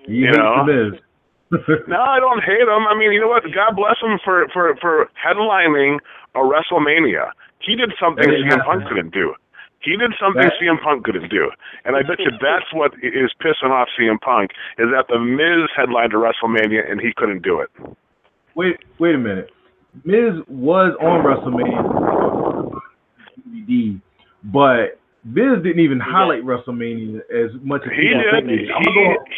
He hates the Miz. No, I don't hate him. I mean, you know what? God bless him for headlining a WrestleMania. He did something CM Punk couldn't do. CM Punk couldn't do. And I bet you that's what is pissing off CM Punk, is that the Miz headlined a WrestleMania and he couldn't do it. Wait a minute. Miz was on WrestleMania DVD, but Miz didn't even highlight WrestleMania as much as he did.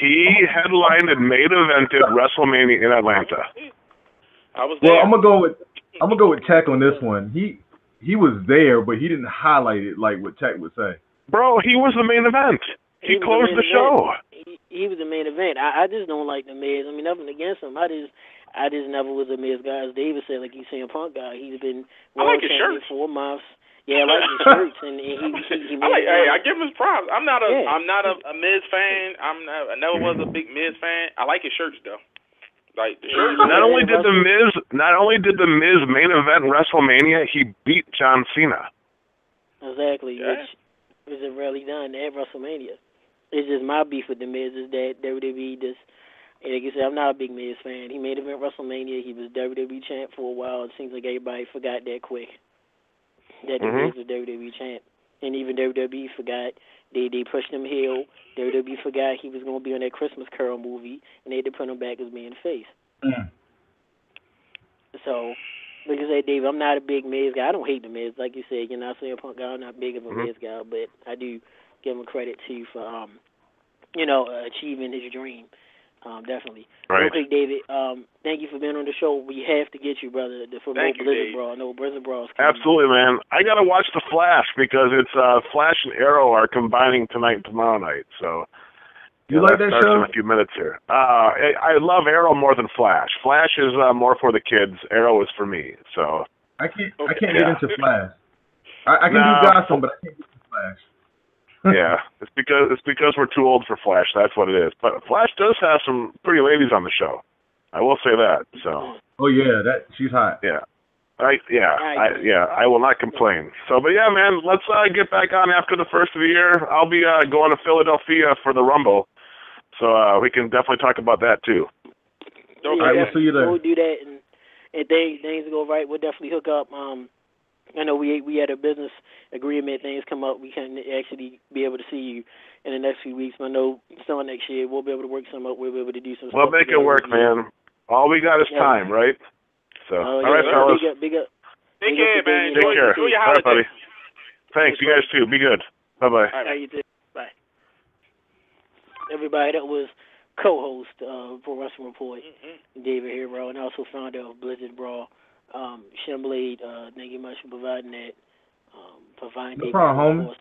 He headlined and main evented WrestleMania in Atlanta. I was there. Well, I'm gonna go with Tech on this one. He was there, but he didn't highlight it like what Tech would say. Bro, he was the main event. He closed the show. He was the main event. I just don't like the Miz. I mean, nothing against him. I just never was a Miz guy. As David said, like he's saying Punk guy. He's been world champion for 4 months. Yeah, I like his shirts, and he I give him his props. I'm not a Miz fan. I never was a big Miz fan. I like his shirts though. Like the shirts. Not only did the Miz main event WrestleMania, he beat John Cena. Exactly, which is rarely done at WrestleMania. It's just my beef with the Miz is that WWE just, like you said, I'm not a big Miz fan. He made event WrestleMania. He was WWE champ for a while. It seems like everybody forgot that quick. That the Miz was WWE champ. And even WWE forgot. They pushed him heel. WWE forgot he was going to be on that Christmas Carol movie, and they had to put him back as being face. So, like I said, Dave, I'm not a big Miz guy. I don't hate the Miz. Like you said, you're not a Punk guy. I'm not big of a Miz guy, but I do give him credit, too, for, achieving his dream. Definitely. Right. Real quick, David, thank you for being on the show. We have to get you, brother, for Thank no you, Blizzard Dave. Brawl. No Blizzard Brawl's coming Absolutely, man. I got to watch The Flash because it's Flash and Arrow are combining tonight and tomorrow night. So You like that starts show? in a few minutes here. I love Arrow more than Flash. Flash is more for the kids. Arrow is for me. So I can't get into Flash. I can No. do Gotham, but I can't get into Flash. yeah, it's because we're too old for Flash. That's what it is. But Flash does have some pretty ladies on the show. I will say that. So. Oh yeah, she's hot. Yeah. I will not complain. So, but yeah, man, let's get back on after the first of the year. I'll be going to Philadelphia for the Rumble, so we can definitely talk about that too. Yeah, All right, we'll see you there. We'll do that, and things go right. We'll definitely hook up. I know we had a business agreement. Things come up. We can actually be able to see you in the next few weeks. I know starting next year we'll be able to work some up. We'll be able to do some. We'll stuff make it together. work, man. All we got is time, right? So, all right, fellas. Big up. Take care, man. Take care. Enjoy your All right, holiday. buddy. Thanks. You guys too. Be good. Bye-bye. All right, How you doing? Bye. Everybody, that was co-host of Pro Wrestling Report, David Herro, and also founder of Blizzard Brawl, Shimblade. Thank you much for providing that. No problem,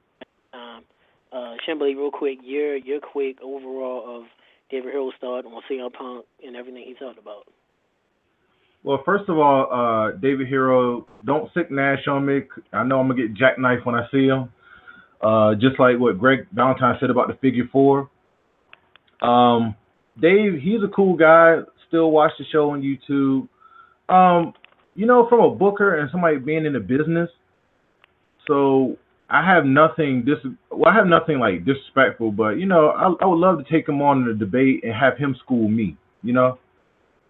Shimblade, real quick, your quick overall of David Herro's start on CM Punk and everything he talked about. Well, first of all, David Herro, don't sick Nash on me. I know I'm going to get jackknifed when I see him. Just like what Greg Valentine said about the figure four. Dave, he's a cool guy. Still watch the show on YouTube. From a booker and somebody being in the business, so I have nothing like disrespectful, but, I would love to take him on in a debate and have him school me, Okay.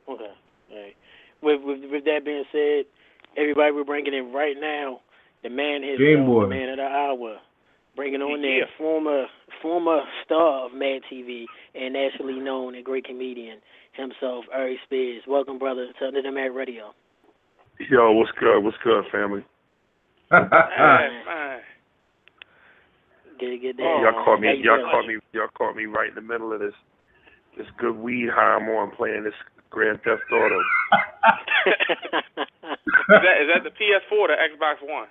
All right. With that being said, everybody we're bringing in right now, the man himself, the man of the hour, bringing on that former star of Mad TV and nationally known and great comedian himself, Aries Spears. Welcome, brother, to Under the Mad Radio. Yo, what's good? What's good, family? Get that. Y'all caught me right in the middle of this good weed high I'm on playing this Grand Theft Auto. Is that the PS4 or the Xbox One?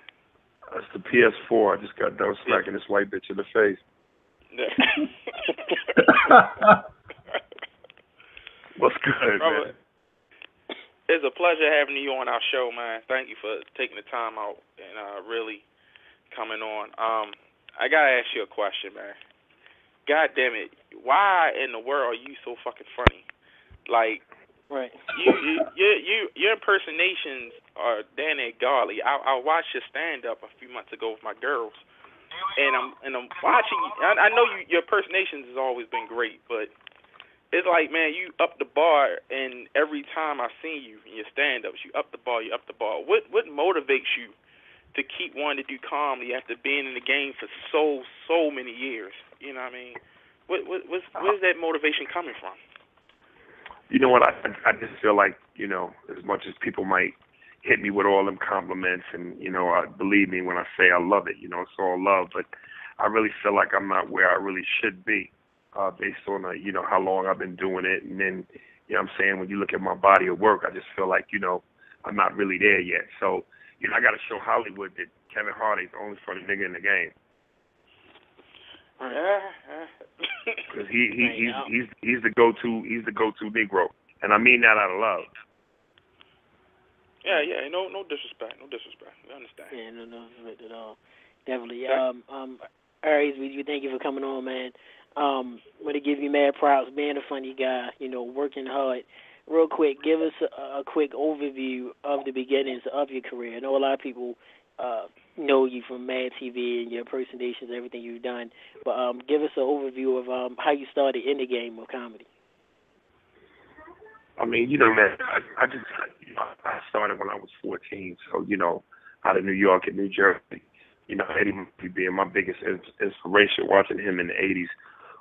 That's the PS4. I just got done smacking this white bitch in the face. What's good, man? It's a pleasure having you on our show, man. Thank you for taking the time out and really coming on. I gotta ask you a question, man. God damn it, why in the world are you so fucking funny? Like, right? Your impersonations are damn near godly. I watched your stand up a few months ago with my girls, and I'm watching. I know your impersonations has always been great, but it's like, man, you up the bar, and every time I see you in your stand-ups, you up the bar, you up the bar. What motivates you to keep wanting to do comedy after being in the game for so many years? You know what I mean? Where's that motivation coming from? You know what? I just feel like, as much as people might hit me with all them compliments, and believe me when I say I love it. It's all love, but I really feel like I'm not where I really should be. Based on how long I've been doing it, and then what I'm saying, when you look at my body of work, I just feel like I'm not really there yet. So I got to show Hollywood that Kevin Hardy's the only funny nigga in the game. Because he's the go-to Negro, and I mean that out of love. Yeah, no disrespect, we understand. Yeah, no disrespect at all. Definitely. Aries, we thank you for coming on, man. Want to give you mad props, being a funny guy, working hard. Real quick, give us a quick overview of the beginnings of your career. I know a lot of people know you from Mad TV and your impersonations, everything you've done, but give us an overview of how you started in the game of comedy. I mean, man, I started when I was 14, so, out of New York and New Jersey. Eddie Murphy being my biggest inspiration, watching him in the 80s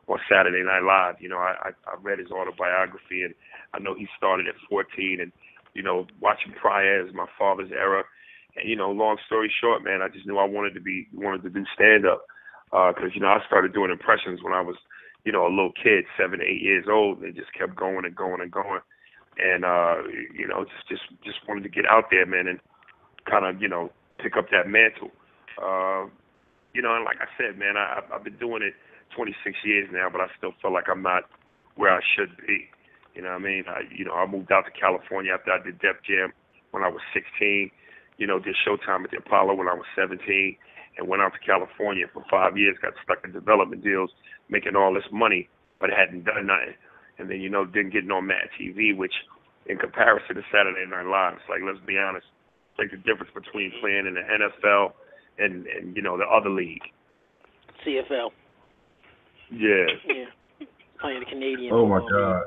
on Saturday Night Live. I read his autobiography, and I know he started at 14, and, watching Pryor as my father's era. And, long story short, man, I just knew I wanted to do stand-up because, I started doing impressions when I was, you know, a little kid, 7 to 8 years old. They just kept going and going and going. And, you know, just wanted to get out there, man, and kind of, you know, pick up that mantle. You know, and like I said, man, I've been doing it 26 years now, but I still feel like I'm not where I should be. You know what I mean? I moved out to California after I did Def Jam when I was 16. You know, did Showtime at the Apollo when I was 17, and went out to California for 5 years, got stuck in development deals, making all this money, but hadn't done nothing. And then, you know, didn't get on Mad TV, which in comparison to Saturday Night Live, it's like, let's be honest, it's like the difference between playing in the NFL and you know, the other league. CFL. Yeah. Yeah. Playing the Canadian. Oh, my God.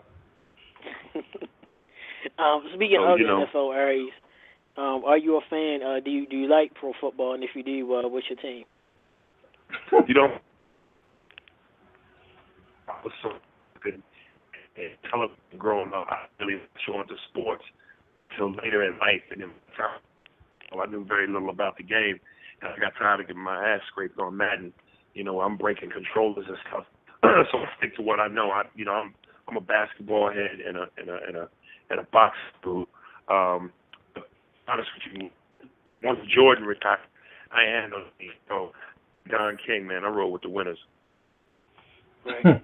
Speaking So, of you the know, NFL, Aries, are you a fan? Do you like pro football? And if you do, what's your team? You know, I was so good and television growing up. I really was showing to sports till later in life, and then I knew very little about the game. And I got tired of getting my ass scraped on Madden. You know, I'm breaking controllers and stuff. So I stick to what I know. I'm a basketball head and a box dude. Honest with you, once Jordan retired, I handled it. So Don King, man, I roll with the winners. Right.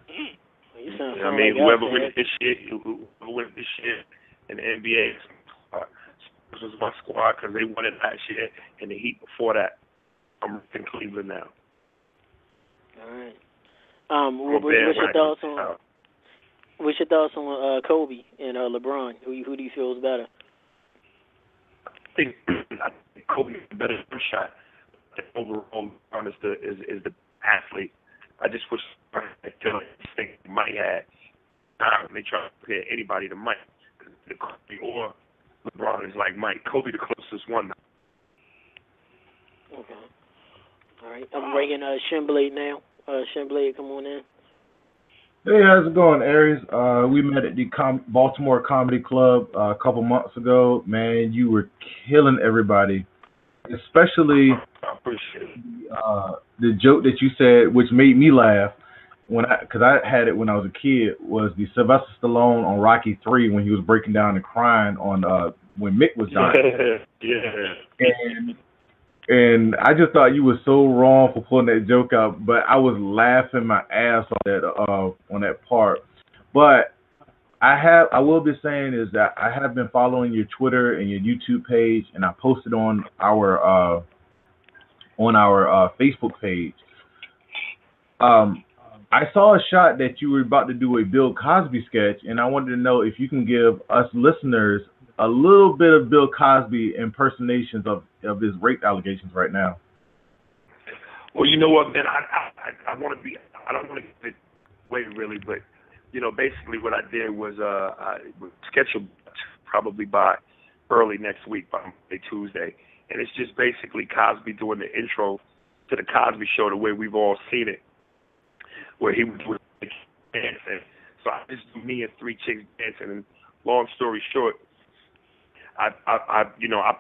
You sound I mean, like whoever wins this year in the NBA, this was my squad because they won it last year, and the Heat before that. I'm in Cleveland now. All right. What's your thoughts on Kobe and LeBron? Who do you feel is better? I think Kobe is a better shot. Overall, LeBron is the athlete. I just wish Mike had. They try to compare anybody to Mike. Kobe or LeBron is like Mike. Kobe the closest one. Okay. All right. I'm bringing Shinblade now. Shinblade, come on in. Hey, how's it going, Aries? We met at the Baltimore Comedy Club a couple months ago. Man, you were killing everybody, especially the joke that you said, which made me laugh, because I had it when I was a kid, was the Sylvester Stallone on Rocky III when he was breaking down and crying on when Mick was dying. Yeah. And I just thought you were so wrong for pulling that joke out, but I was laughing my ass off on that part. But I will be saying is that I have been following your Twitter and your YouTube page, and I posted on our Facebook page. I saw a shot that you were about to do a Bill Cosby sketch, and I wanted to know if you can give us listeners a little bit of Bill Cosby impersonations of his rape allegations right now. Well, you know what, man, I want to be, I don't want to give it away really, but, you know, basically what I did was I would sketch it probably by early next week, by Monday, Tuesday, and it's just basically Cosby doing the intro to the Cosby Show the way we've all seen it, where he was doing the dancing. So I just do me and three chicks dancing, and long story short, I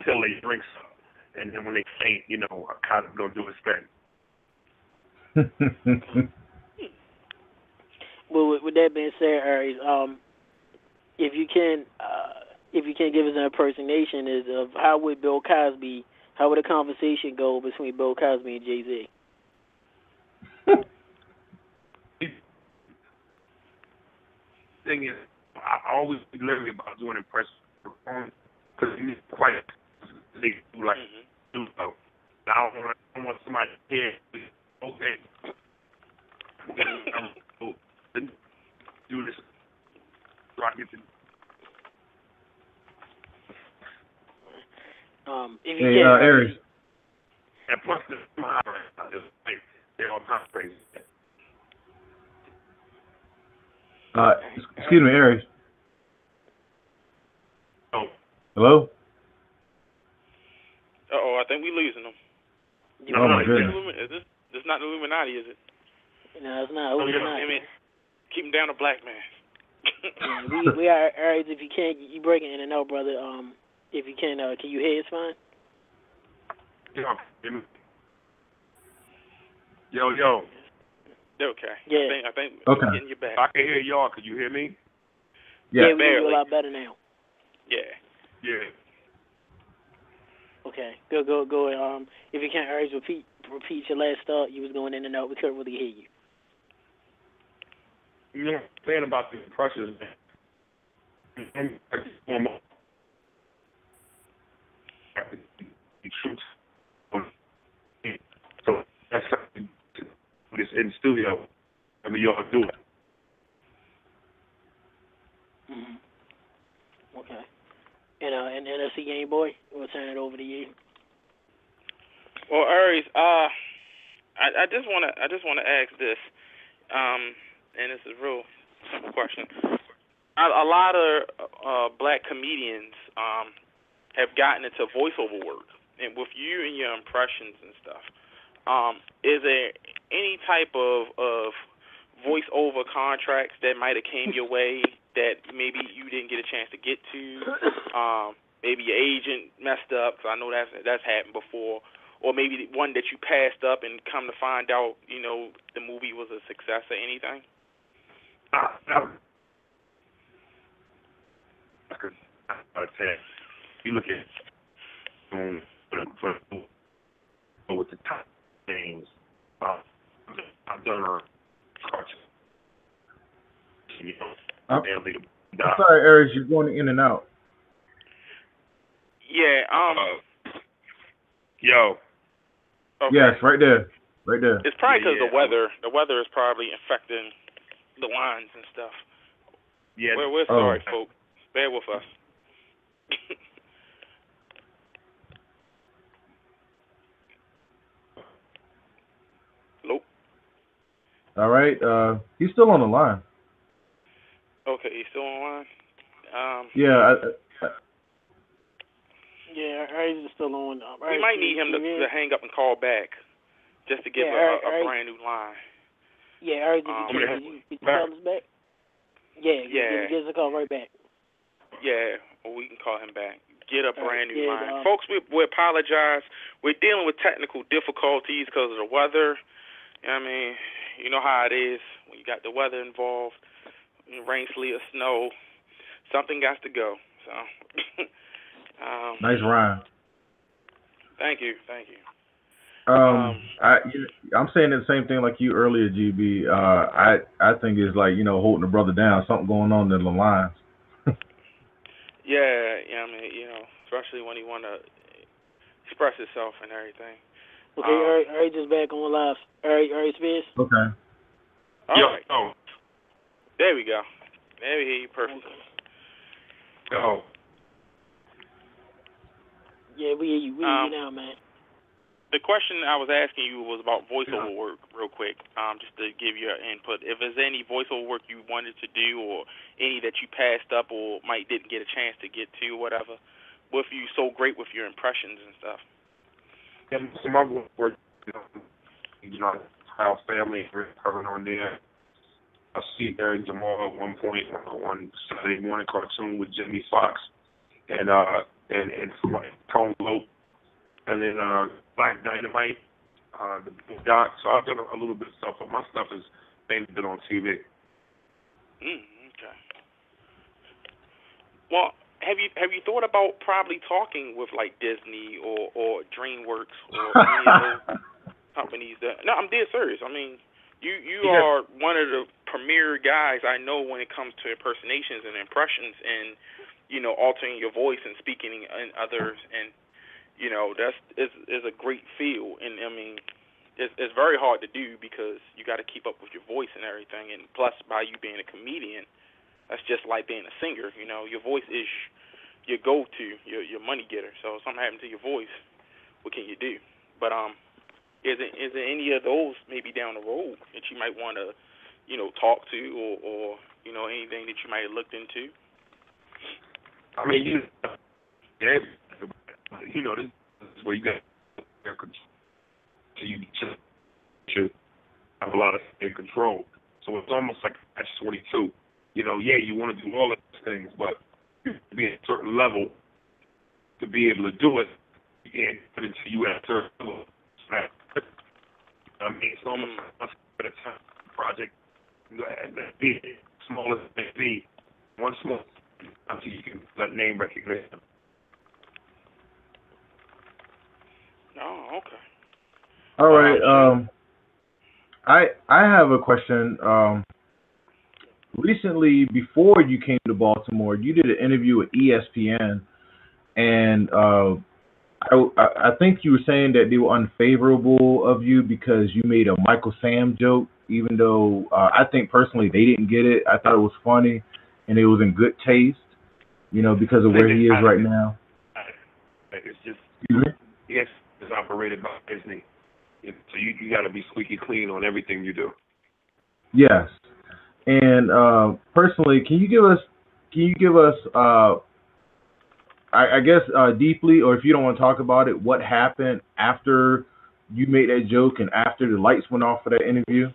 pill their drinks up, and then when they faint, you know, I kind of don't do his thing. Well, with that being said, Aries, if you can give us an impersonation of how would a conversation go between Bill Cosby and Jay-Z? Thing is, I always be leery about doing impressions because you need quite they do like do so. I don't want somebody to hear okay. Do this. So I get to. If you can, Aries. And plus, they're all kind of crazy. Excuse me, Aries. Oh. Hello? I think we're losing them. Oh, my goodness. This not the Illuminati, is it? No, it's not. I mean, keep him down, a black man. Yeah, we are, Aries, if you can, you breaking in and out, brother. If you can you hear us fine? Yo. Okay. Yeah. I think Okay. we're getting you back. I can hear y'all. Can you hear me? Yeah, Yeah. we hear you a barely. lot better now. Yeah. Yeah. Okay. Go. If you can't, Aries, repeat your last thought. You was going in and out. We couldn't really hear you. You know what I'm saying about the impressions, man. The truth. So that's something to put this in the studio. I mean, y'all do it. Mm-hmm. Okay. And NFC Game Boy, we'll turn it over to you. Well, Aries, I just wanna ask this, and it's a real simple question. A lot of black comedians have gotten into voiceover work, and with you and your impressions and stuff, is there any type of voiceover contracts that might have came your way that maybe you didn't get a chance to get to? Maybe your agent messed up, because I know that's happened before, or maybe one that you passed up and come to find out, the movie was a success or anything. You look at with the top names. I've done a cartoon. I'm sorry, Aries, you're going in and out. Yeah. Yo. Okay. Yes, right there. Right there. It's probably because Yeah. the weather. The weather is probably affecting the lines and stuff. Yeah. We're sorry, folks. Bear with us. Nope. All right. He's still on the line. Okay, you still online? Yeah. Yeah, Aries is still on. We might need him to hang up and call back, just to give a brand new line. Yeah, Aries, did you call us back? Yeah. Give us a call right back. Yeah, or we can call him back. Get a brand new line. Folks, we apologize. We're dealing with technical difficulties because of the weather. I mean, you know how it is when you got the weather involved, rain, sleet, or snow. Something got to go. So, Nice rhyme. Thank you. I'm saying the same thing like you earlier, GB. I think it's like holding a brother down. Something going on in the lines. Yeah. I mean, especially when he want to express himself and everything. Okay, Aries is back on live. Aries Spears. Okay. All right. Oh. There we go. There we hear you perfectly. Go. Yeah, we hear you. We hear you now, man. The question I was asking you was about voiceover work, real quick, just to give your input. If there's any voiceover work you wanted to do, or any that you passed up, or didn't get a chance to get to, whatever, with you so great with your impressions and stuff. Yeah, some of them were, House Family covering on there. I see Eric Jamal at one point on Saturday morning cartoon with Jimmy Fox and Tone Lope, and then Black Dynamite, the Doc. So I've done a little bit of stuff, but my stuff has mainly been on TV. Okay. Well, have you thought about probably talking with like Disney or DreamWorks or any of those companies that? No, I'm dead serious. I mean, you are one of the premier guys I know when it comes to impersonations and impressions and altering your voice and speaking in others, and that's is a great feel. And I mean, it's very hard to do because you got to keep up with your voice and everything, and plus by you being a comedian, that's just like being a singer. Your voice is your go-to, your money getter. So if something happened to your voice, what can you do? But is there any of those maybe down the road that you might want to talk to, or anything that you might have looked into? I mean, this is where you got you should have a lot of control. So it's almost like a catch-22. You want to do all of these things, but to be at a certain level to be able to do it, you can't put it until you at a certain level. I mean, it's almost like at a time. project, be it small as it may be, one small until you can let name recognition. Oh, okay. All right. I have a question. Recently, before you came to Baltimore, you did an interview with ESPN, and I think you were saying that they were unfavorable of you because you made a Michael Sam joke, even though I think personally they didn't get it. I thought it was funny, and it was in good taste, because of where he is right now. It's just, Excuse me? yes, it's operated by Disney. So you got to be squeaky clean on everything you do. Yes. And personally, can you give us I guess deeply, or if you don't want to talk about it, what happened after you made that joke and after the lights went off for that interview?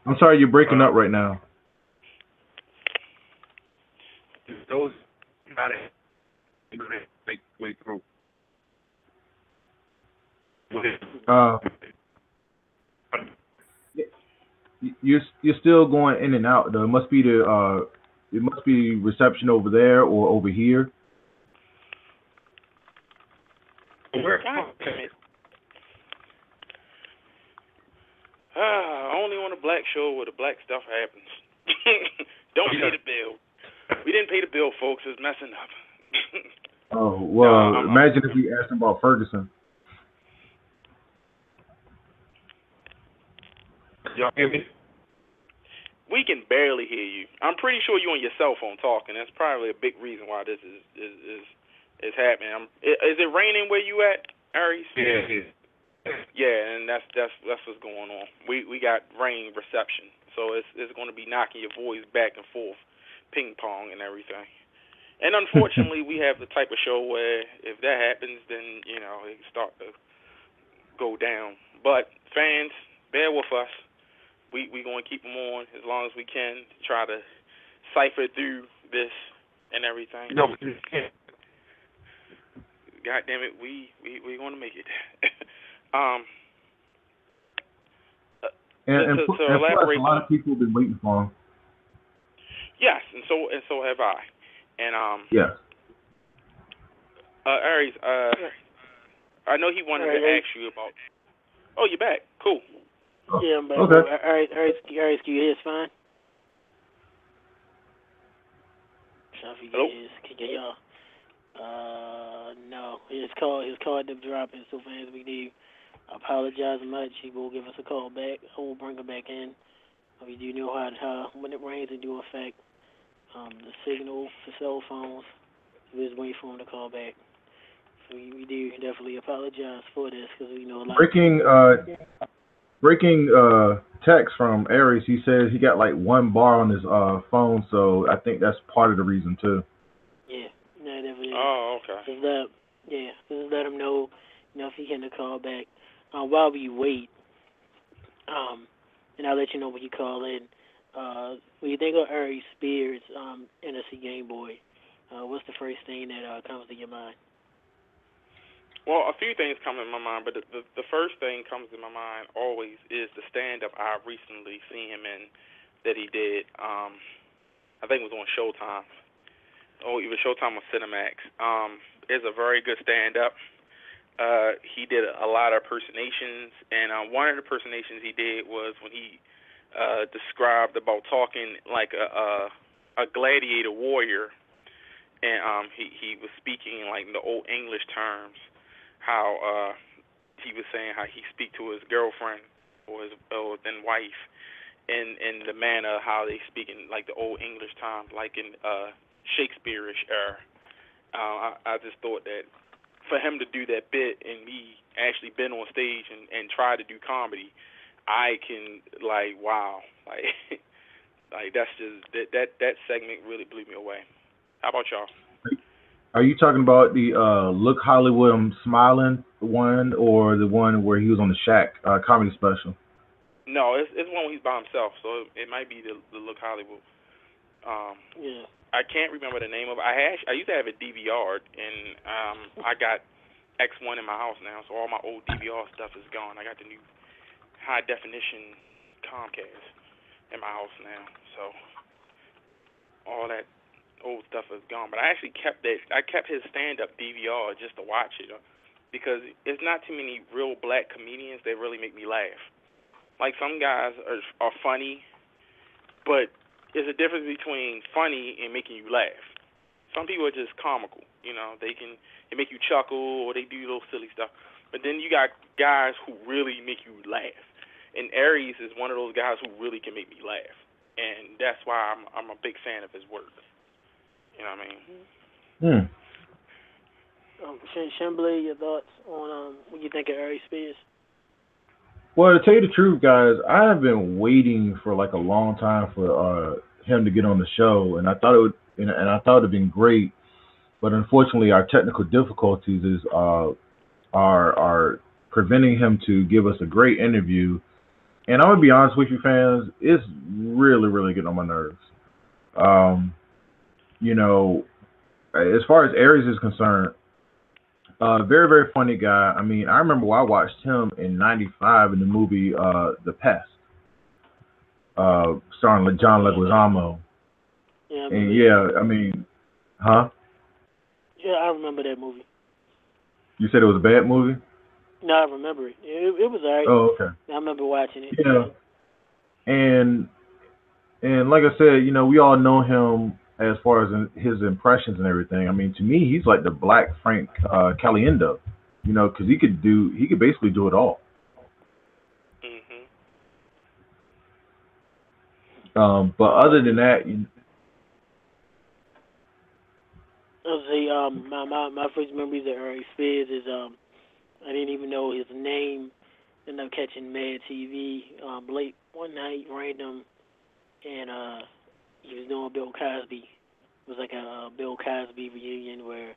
I'm sorry, you're breaking up right now. Those got it. Make way through. You're still going in and out though. It must be reception over there or over here. Only on a black show where the black stuff happens. Don't pay the bill. We didn't pay the bill, folks. It's messing up. Oh, well, imagine if we asked him about Ferguson. Y'all hear me? We can barely hear you. I'm pretty sure you're on your cell phone talking. That's probably a big reason why this is happening. Is it raining where you at, Aries? Yeah. Yeah, and that's what's going on. We got rain reception, so it's going to be knocking your voice back and forth, ping pong and everything. And unfortunately, we have the type of show where if that happens, then it can start to go down. But fans, bear with us. We going to keep them on as long as we can to try to cipher through this and everything. No, you can't. God damn it, we going to make it. And to plus, elaborate, a lot of people have been waiting for him. Yes, and so have I. And yeah. Aries, I know he wanted to ask you about. Oh, you're back. Cool. Yeah, I'm back. Okay. Aries, can you hear us fine? Hello? Can y'all? No. His card did dropping, so fans, we do apologize much. He will give us a call back. I will bring him back in. We do know how when it rains, it do affect the signal for cell phones. We're just waiting for him to call back. So we do definitely apologize for this because we know a lot. Breaking text from Aries. He says he got like one bar on his phone, so I think that's part of the reason too. Yeah, no, definitely. Oh, okay. Just let him know, if he can call back. While we wait, and I'll let you know when you call in. When you think of Aries Spears, NFC Game Boy, what's the first thing that comes to your mind? Well, a few things come in my mind, but the first thing comes in my mind always is the stand-up I recently seen him in that he did. I think it was on Showtime. Oh, it was Showtime on Cinemax. It's a very good stand-up. He did a lot of impersonations, and one of the impersonations he did was when he described about talking like a gladiator warrior, and he was speaking like in the old English terms. How he was saying how he speak to his girlfriend or his then wife in the manner how they speak in like the old English times, like in Shakespeare-ish era. I just thought that for him to do that bit and me actually been on stage and try to do comedy, I can like wow, like like that's just that segment really blew me away. How about y'all? Are you talking about the Look Hollywood I'm Smiling one or the one where he was on the Shaq comedy special? No, it's one where he's by himself, so it might be the Look Hollywood. Yeah. I can't remember the name of it. I used to have a DVR, and I got X1 in my house now, so all my old DVR stuff is gone. I got the new high definition Comcast in my house now, so all that old stuff is gone. But I actually kept that. I kept his stand-up DVR just to watch it, because it's not too many real black comedians that really make me laugh. Like, some guys are funny, but there's a difference between funny and making you laugh. Some people are just comical, they make you chuckle, or they do little silly stuff. But then you got guys who really make you laugh. And Aries is one of those guys who really can make me laugh. And that's why I'm a big fan of his work. You know what I mean? Shimbley, your thoughts on what you think of Aries Spears? Well, to tell you the truth, guys, I have been waiting for like a long time for him to get on the show, and I thought it would, and I thought it'd been great, but unfortunately, our technical difficulties are preventing him to give us a great interview. And I'm gonna be honest with you, fans, it's really, really getting on my nerves. As far as Aries is concerned, very, very funny guy. I mean, I remember I watched him in '95 in the movie The Pest, starring John Leguizamo. Yeah. Huh? Yeah, I remember that movie. You said it was a bad movie? No, I remember it. It was alright. Oh, okay. I remember watching it. Yeah. And like I said, we all know him as far as his impressions and everything. I mean, to me, he's like the Black Frank Caliendo, because he could basically do it all. But other than that, my first memories of Aries Spears is I didn't even know his name. Ended up catching Mad TV late one night, random, and he was doing Bill Cosby. It was like a Bill Cosby reunion where it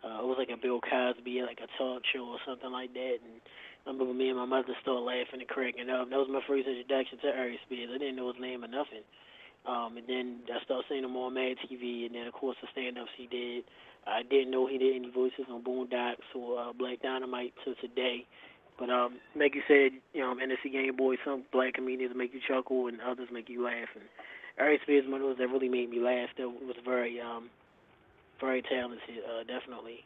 was like a Bill Cosby, like a talk show or something like that. And I remember me and my mother started laughing and cracking up. That was my first introduction to Aries Spears. I didn't know his name or nothing. And then I started seeing him on Mad TV, and then, of course, the stand-ups he did. I didn't know he did any voices on Boondocks or Black Dynamite till today. But like you said, NSC Game Boy, some black comedians make you chuckle and others make you laugh. And Aries Spears is one of those that really made me laugh. That was very, very talented, definitely.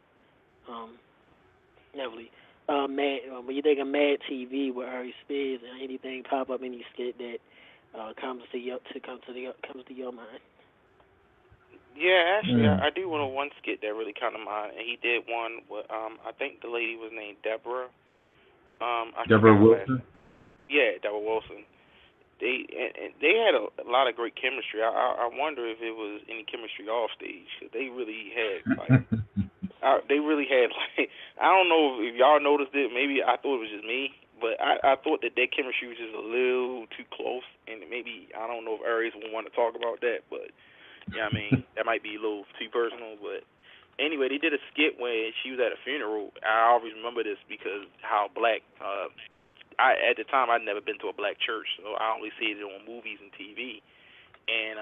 Definitely. When you think of Mad TV with Aries Spears, anything pop up, any skit that comes to your mind? Yeah, actually, I do want one skit that really come to mind, and he did one with I think the lady was named Deborah. Deborah Wilson. Yeah, Deborah Wilson. They had a lot of great chemistry. I wonder if it was any chemistry off stage. They really had I don't know if y'all noticed it. Maybe I thought it was just me. But I thought that their chemistry was just a little too close, and maybe, I don't know if Aries would want to talk about that, but, that might be a little too personal. But anyway, they did a skit where she was at a funeral. I always remember this because how black, at the time, I'd never been to a black church, so I only see it on movies and TV. And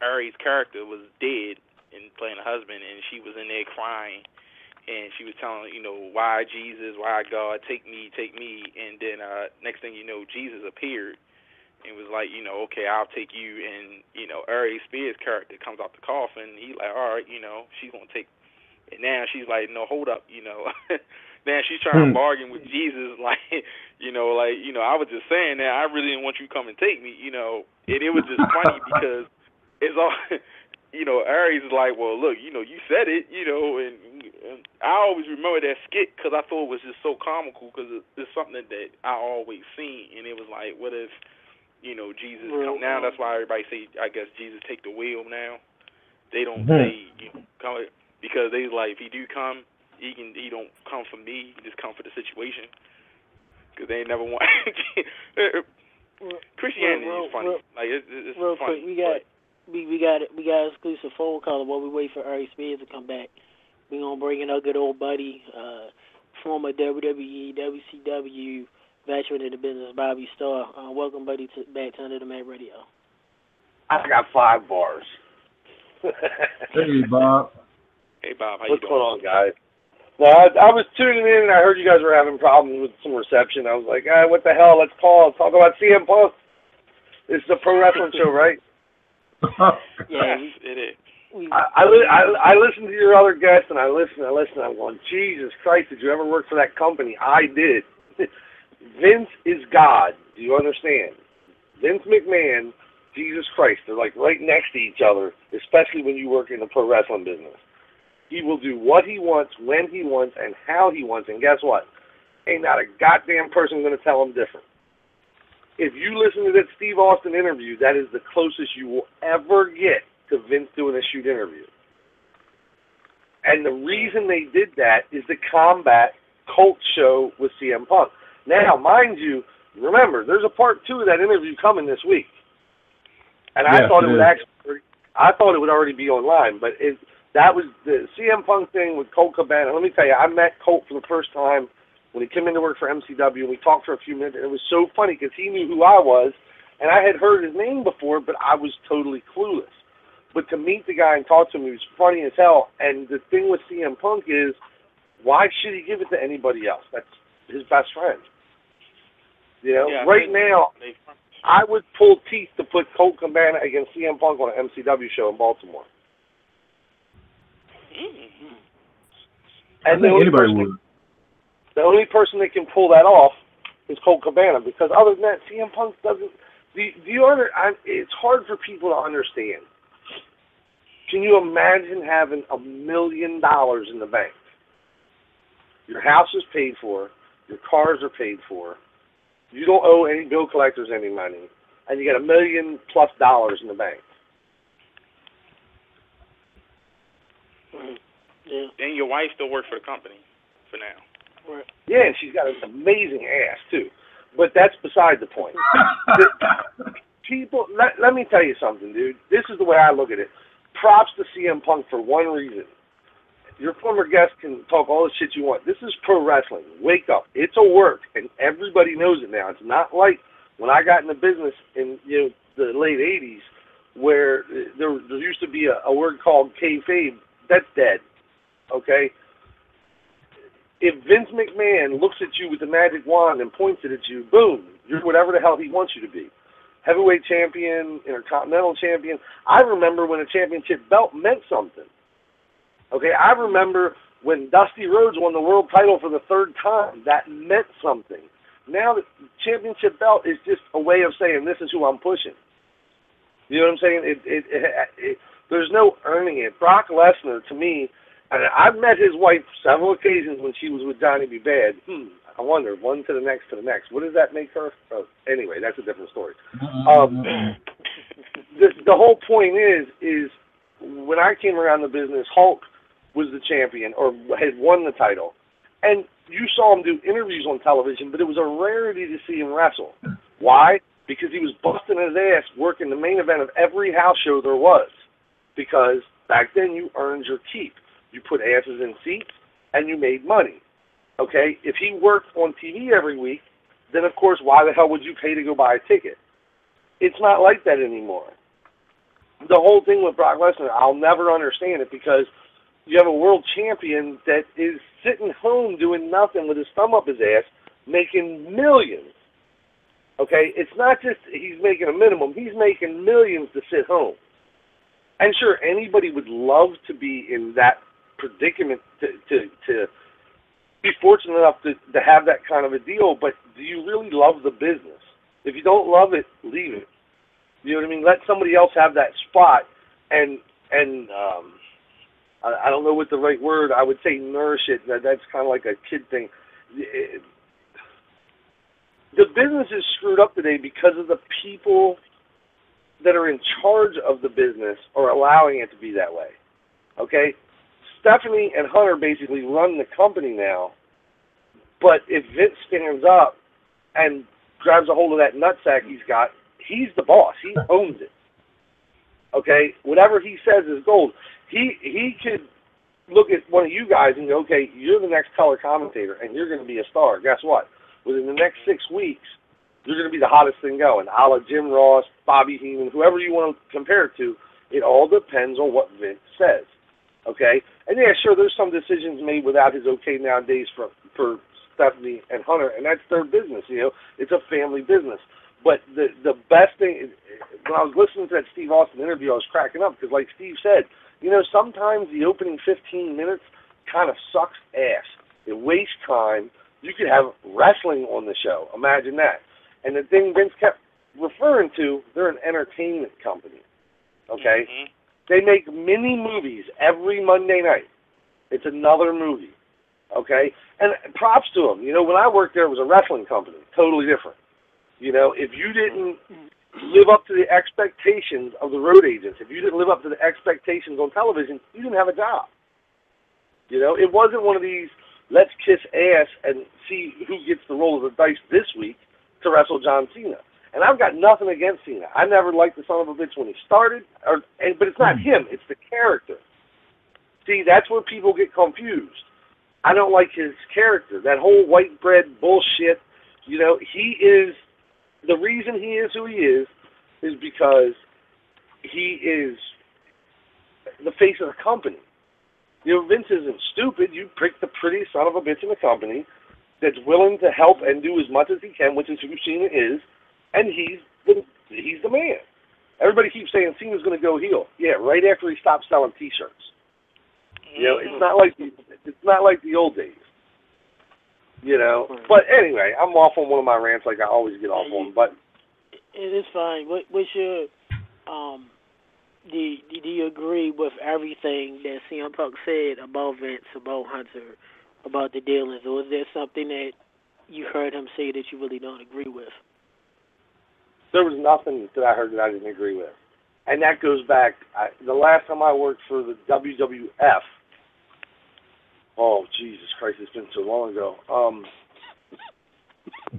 Aries' character was dead and playing a husband, and she was in there crying. And she was telling, why Jesus, why God, take me. And then next thing you know, Jesus appeared and was like, okay, I'll take you. And, Aries Spears' character comes out the coffin. He's like, all right, she's going to take. And now she's like, no, hold up, Now she's trying to bargain with Jesus, like, I was just saying that I really didn't want you to come and take me, And it was just funny because it's all. Aries is like, well, look, you said it, and I always remember that skit because I thought it was just so comical because it's something that I always seen, and it was like, what if, Jesus come now? That's why everybody say, I guess Jesus take the wheel now. They don't say, come, because they like, if he do come, he don't come for me, he just come for the situation because they never want. Christianity is funny, like it's real funny. Quick, we got an exclusive phone call while we wait for Aries Spears to come back. We're going to bring in our good old buddy, former WWE, WCW veteran in the business, Bobby Starr. Welcome, buddy, back to Under the Mat Radio. I got 5 bars. Hey, Bob. Hey, Bob, how What's you going doing? on, guys? No, I was tuning in and I heard you guys were having problems with some reception. I was like, what the hell? Let's call. Talk about CM Punk. This is a pro wrestling show, right? Yes, it is. I listened to your other guests and I listened. I'm going, Jesus Christ, did you ever work for that company? I did. Vince is God. Do you understand? Vince McMahon, Jesus Christ, they're like right next to each other, especially when you work in the pro wrestling business. He will do what he wants, when he wants, and how he wants. And guess what? Ain't not a goddamn person going to tell him different. If you listen to that Steve Austin interview, that is the closest you will ever get to Vince doing a shoot interview. And the reason they did that is to combat Cult show with CM Punk. Now, mind you, remember, there's a part 2 of that interview coming this week. And yes, I thought it would already be online, but that was the CM Punk thing with Colt Cabana. Let me tell you, I met Colt for the first time when he came in to work for MCW, and we talked for a few minutes, and it was so funny because he knew who I was, and I had heard his name before, but I was totally clueless. But to meet the guy and talk to him, he was funny as hell, and the thing with CM Punk is, why should he give it to anybody else? That's his best friend. You know, Yeah, right now, I would pull teeth to put Colt Cabana against CM Punk on an MCW show in Baltimore. Mm-hmm. And I think anybody would. The only person that can pull that off is Colt Cabana, because other than that, CM Punk doesn't. It's hard for people to understand. Can you imagine having $1 million in the bank? Your house is paid for, your cars are paid for, you don't owe any bill collectors any money, and you got $1 million+ in the bank. Yeah. And your wife still works for the company for now. Right. Yeah, and she's got an amazing ass too. But that's beside the point. People, let me tell you something, dude. This is the way I look at it. Props to CM Punk for one reason. Your former guest can talk all the shit you want. This is pro wrestling. Wake up. It's a work, and everybody knows it now. It's not like when I got in the business in the late 80s where there used to be a word called kayfabe. That's dead. Okay? If Vince McMahon looks at you with the magic wand and points it at you, boom, you're whatever the hell he wants you to be. Heavyweight champion, intercontinental champion. I remember when a championship belt meant something. Okay, I remember when Dusty Rhodes won the world title for the 3rd time. That meant something. Now the championship belt is just a way of saying this is who I'm pushing. You know what I'm saying? There's no earning it. Brock Lesnar, to me, and I've met his wife several occasions when she was with Johnny B. Bad. I wonder, one to the next. What does that make her? Oh, anyway, that's a different story. The whole point is when I came around the business, Hulk was the champion or had won the title. And you saw him do interviews on television, but it was a rarity to see him wrestle. Why? Because he was busting his ass working the main event of every house show there was. Because back then you earned your keep. You put asses in seats, and you made money. Okay? If he worked on TV every week, then, of course, why the hell would you pay to go buy a ticket? It's not like that anymore. The whole thing with Brock Lesnar, I'll never understand it because you have a world champion that is sitting home doing nothing with his thumb up his ass, making millions. Okay? It's not just he's making a minimum. He's making millions to sit home. And sure, anybody would love to be in that predicament to be fortunate enough to have that kind of a deal, but do you really love the business? If you don't love it, leave it. You know what I mean? Let somebody else have that spot and I don't know what the right word, I would say nourish it. That's kind of like a kid thing. The business is screwed up today because of the people that are in charge of the business are allowing it to be that way. Okay? Stephanie and Hunter basically run the company now, but if Vince stands up and grabs a hold of that nutsack he's the boss. He owns it. Okay? Whatever he says is gold. He could look at one of you guys and go, okay, you're the next color commentator, and you're going to be a star. Guess what? Within the next 6 weeks, You're going to be the hottest thing going, a la Jim Ross, Bobby Heenan, whoever you want to compare it to. It all depends on what Vince says, okay? And, yeah, sure, there's some decisions made without his okay nowadays for Stephanie and Hunter, and that's their business, you know. It's a family business. But the best thing, when I was listening to that Steve Austin interview, I was cracking up because, like Steve said, you know, sometimes the opening 15 minutes kind of sucks ass. It wastes time. You could have wrestling on the show. Imagine that. And the thing Vince kept referring to, they're an entertainment company, okay? Mm-hmm. They make mini movies every Monday night. It's another movie, okay? And props to them. You know, when I worked there, it was a wrestling company, totally different. You know, if you didn't live up to the expectations of the road agents, if you didn't live up to the expectations on television, you didn't have a job. You know, it wasn't one of these, let's kiss ass and see who gets the roll of the dice this week to wrestle John Cena. And I've got nothing against Cena. I never liked the son of a bitch when he started, but it's not him, it's the character. See, that's where people get confused. I don't like his character. That whole white bread bullshit, you know, the reason he is who he is because he is the face of the company. You know, Vince isn't stupid. You pick the prettiest son of a bitch in the company that's willing to help and do as much as he can, which is who Cena is, and he's the man. Everybody keeps saying Cena's going to go heel. Yeah, right after he stops selling T-shirts. You know, it's not like the old days. You know, but anyway, I'm off on one of my rants like I always get off on. But it is fine. What's your do you agree with everything that CM Punk said about Vince, about Hunter, about the dealings, or is there something that you heard him say that you really don't agree with? There was nothing that I heard that I didn't agree with, and that goes back. The last time I worked for the WWF. Oh, Jesus Christ, it's been so long ago.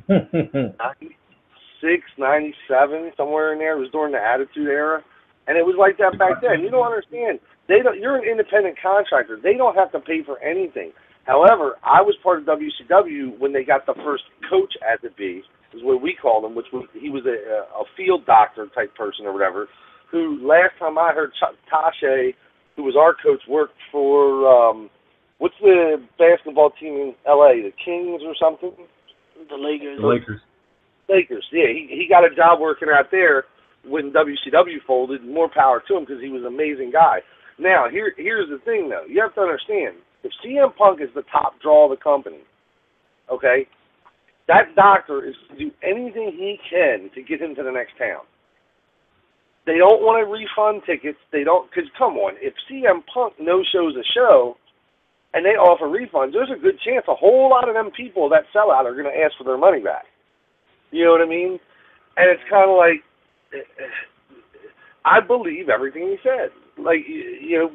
96, 97, somewhere in there. It was during the Attitude Era. And it was like that back then. You don't understand. You're an independent contractor. They don't have to pay for anything. However, I was part of WCW when they got the first coach as it be, is what we called him, he was a field doctor type person or whatever, who last time I heard Tasha, who was our coach, worked for... what's the basketball team in L.A., the Kings or something? The Lakers. Lakers, yeah. He got a job working out there when WCW folded. More power to him because he was an amazing guy. Now, here's the thing, though. You have to understand, if CM Punk is the top draw of the company, okay, that doctor is to do anything he can to get him to the next town. They don't want to refund tickets. They don't, because come on, if CM Punk no-shows a show, and they offer refunds, there's a good chance a whole lot of them people that sell out are going to ask for their money back. You know what I mean? And it's kind of like, I believe everything he said. Like, you know,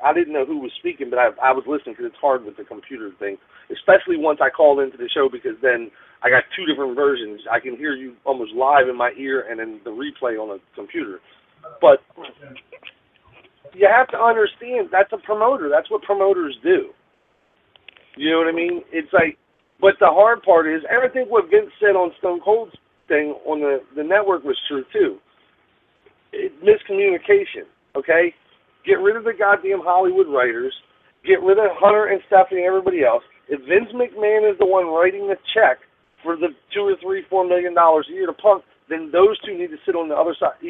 I didn't know who was speaking, but I was listening because it's hard with the computer thing, especially once I called into the show because then I got two different versions. I can hear you almost live in my ear and then the replay on the computer. But... you have to understand, that's a promoter. That's what promoters do. You know what I mean? It's like, but the hard part is, and I think what Vince said on Stone Cold's thing on the network was true too. Miscommunication, okay? Get rid of the goddamn Hollywood writers. Get rid of Hunter and Stephanie and everybody else. If Vince McMahon is the one writing the check for the $2 or $3, $4 million a year to Punk, then those two need to sit on the other side,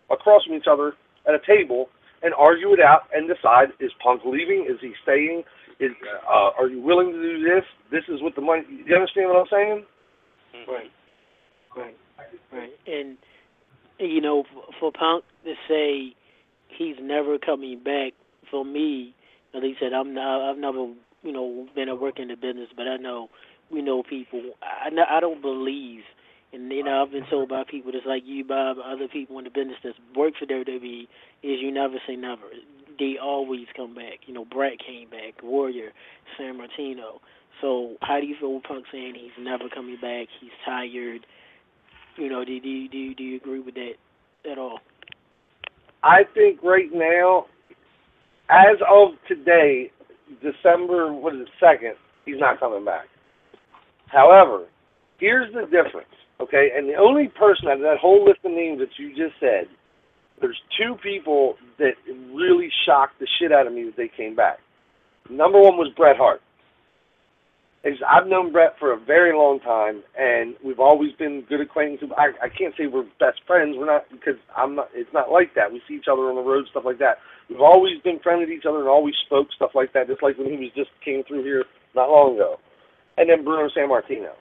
across from each other at a table, and argue it out and decide, is Punk leaving? Is he staying? Are you willing to do this? This is what the money... You understand what I'm saying? Right. And, you know, for Punk to say he's never coming back, for me, at least said, I've never, you know, been a work in the business, but I know, we know people. I don't believe... And, you know, I've been told by people just like you, Bob, other people in the business that's work for WWE, is you never say never. They always come back. You know, Brat came back, Warrior, San Martino. So how do you feel with Punk saying he's never coming back, he's tired? You know, do you agree with that at all? I think right now, as of today, December, 2nd, he's not coming back. However, Here's the difference, okay? And the only person out of that whole list of names that you just said, there's two people that really shocked the shit out of me that they came back. Number one was Bret Hart. I've known Bret for a very long time, and we've always been good acquaintances. I can't say we're best friends. We're not, because I'm not. It's not like that. We see each other on the road, stuff like that. We've always been friendly to each other and always spoke stuff like that, just like when he was just came through here not long ago. And then Bruno Sammartino.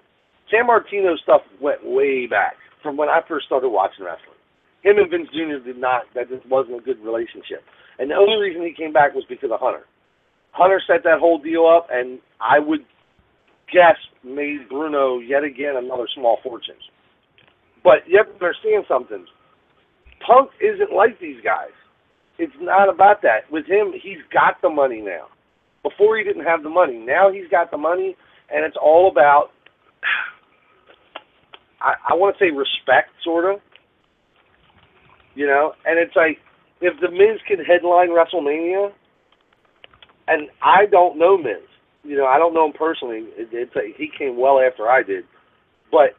Sammartino stuff went way back from when I first started watching wrestling. Him and Vince Jr. did not. That just wasn't a good relationship. And the only reason he came back was because of Hunter. Hunter set that whole deal up, and I would guess made Bruno yet again another small fortune. But you have to understand something. Punk isn't like these guys. It's not about that. With him, he's got the money now. Before he didn't have the money. Now he's got the money, and it's all about, I want to say respect, sort of. You know? And it's like, if The Miz can headline WrestleMania, and I don't know Miz. You know, I don't know him personally. He came well after I did. But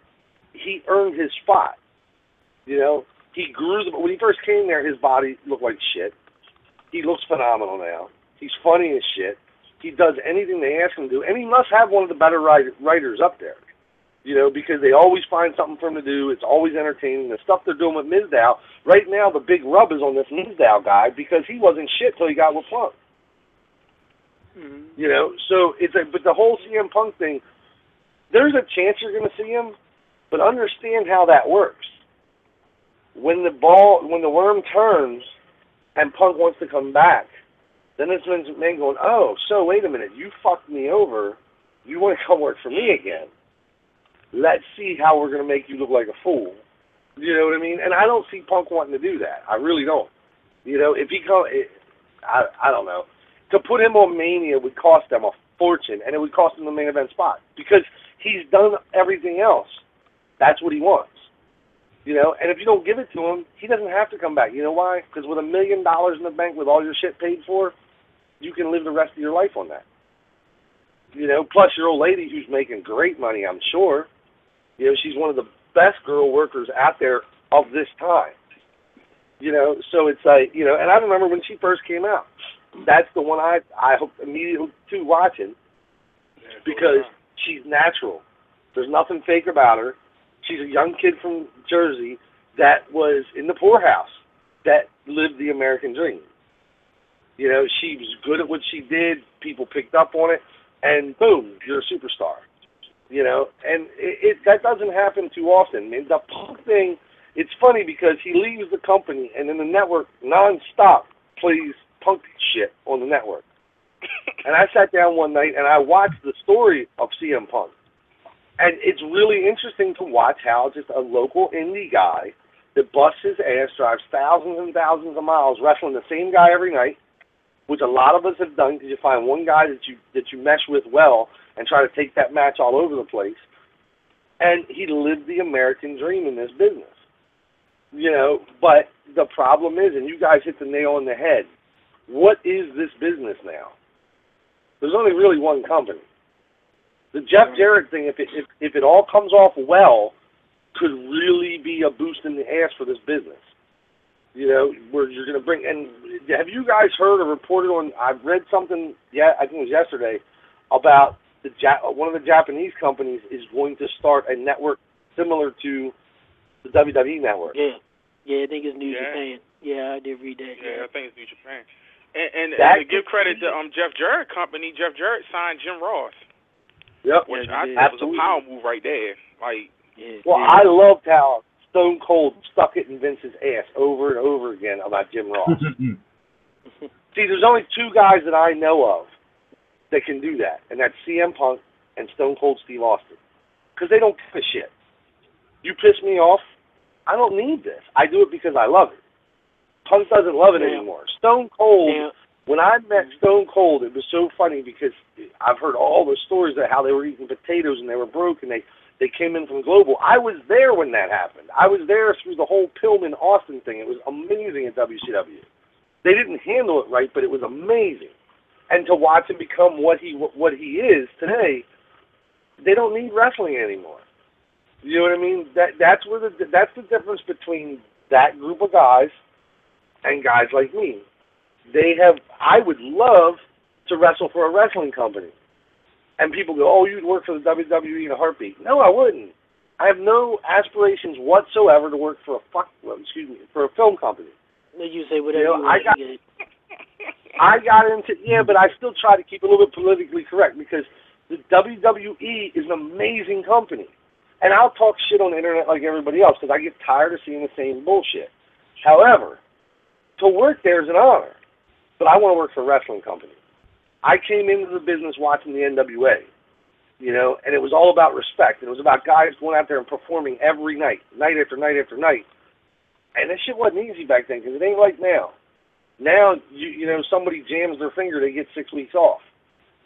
he earned his spot. You know, he grew. When he first came there, his body looked like shit. He looks phenomenal now. He's funny as shit. He does anything they ask him to do. And he must have one of the better writers up there. You know, because they always find something for him to do. It's always entertaining. The stuff they're doing with Mizdow, right now the big rub is on this Mizdow guy because he wasn't shit till he got with Punk. Mm-hmm. You know, so it's but the whole CM Punk thing, there's a chance you're going to see him, but understand how that works. When the worm turns and Punk wants to come back, then it's Vince McMahon going, oh, so wait a minute, you fucked me over, you want to come work for me again. Let's see how we're going to make you look like a fool. You know what I mean? And I don't see Punk wanting to do that. I really don't. You know, if he I don't know. To put him on Mania would cost them a fortune, and it would cost him the main event spot because he's done everything else. That's what he wants. You know, and if you don't give it to him, he doesn't have to come back. You know why? Because with $1 million in the bank with all your shit paid for, you can live the rest of your life on that. You know, plus your old lady who's making great money, I'm sure. You know, she's one of the best girl workers out there of this time. You know, so it's like, you know, and I remember when she first came out. That's the one I hope immediately to watching because she's natural. There's nothing fake about her. She's a young kid from Jersey that was in the poorhouse that lived the American dream. You know, she was good at what she did. People picked up on it, and boom, you're a superstar. You know, and that doesn't happen too often. I mean, the Punk thing, it's funny because he leaves the company, and then the network nonstop plays Punk shit on the network. And I sat down one night and I watched the story of CM Punk. And it's really interesting to watch how just a local indie guy that busts his ass, drives thousands and thousands of miles, wrestling the same guy every night, which a lot of us have done because you find one guy that you mesh with well and try to take that match all over the place. And he lived the American dream in this business. You know, but the problem is, and you guys hit the nail on the head, what is this business now? There's only really one company. The Jeff Jarrett thing, if it all comes off well, could really be a boost in the ass for this business. You know, where you're going to bring, and have you guys heard or reported on, I've read something, I think it was yesterday, about one of the Japanese companies is going to start a network similar to the WWE network. Yeah, I think it's New Japan. Yeah, I did read that. Yeah, I think it's New Japan. And to give credit to Jeff Jarrett company, Jeff Jarrett signed Jim Ross. Yep. Which I thought was a power move right there. Like, I loved how Stone Cold stuck it in Vince's ass over and over again about Jim Ross. See, there's only two guys that I know of that can do that, and that's CM Punk and Stone Cold Steve Austin. Because they don't give a shit. You piss me off, I don't need this. I do it because I love it. Punk doesn't love it anymore. Stone Cold, when I met Stone Cold, it was so funny because I've heard all the stories of how they were eating potatoes and they were broke and they came in from Global. I was there when that happened. I was there through the whole Pillman Austin thing. It was amazing at WCW. They didn't handle it right, but it was amazing. And to watch him become what he is today, they don't need wrestling anymore. You know what I mean? That's the difference between that group of guys and guys like me. I would love to wrestle for a wrestling company. And people go, oh, you'd work for the WWE in a heartbeat. No, I wouldn't. I have no aspirations whatsoever to work for for a film company. You say whatever you want to get. I got into, but I still try to keep it a little bit politically correct because the WWE is an amazing company. And I'll talk shit on the internet like everybody else because I get tired of seeing the same bullshit. However, to work there is an honor. But I want to work for a wrestling company. I came into the business watching the NWA, and it was all about respect. And it was about guys going out there and performing every night, night after night after night. And that shit wasn't easy back then because it ain't like now. Now, somebody jams their finger, they get 6 weeks off.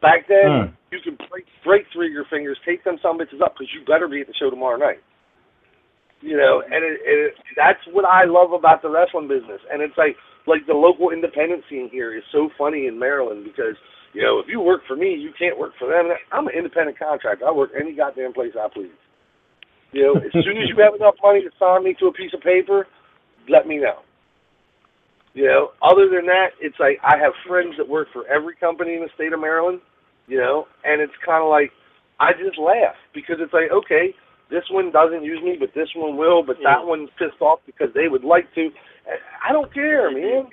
Back then, you could break 3 of your fingers, take them some bitches up because you better be at the show tomorrow night. And that's what I love about the wrestling business. And it's like the local independent scene here is so funny in Maryland because, if you work for me, you can't work for them. I'm an independent contractor. I work any goddamn place I please. As soon as you have enough money to sign me to a piece of paper, let me know. Other than that, it's like I have friends that work for every company in the state of Maryland, and it's kind of like I just laugh because it's like, okay, this one doesn't use me, but this one will, but that one's pissed off because they would like to. I don't care, man.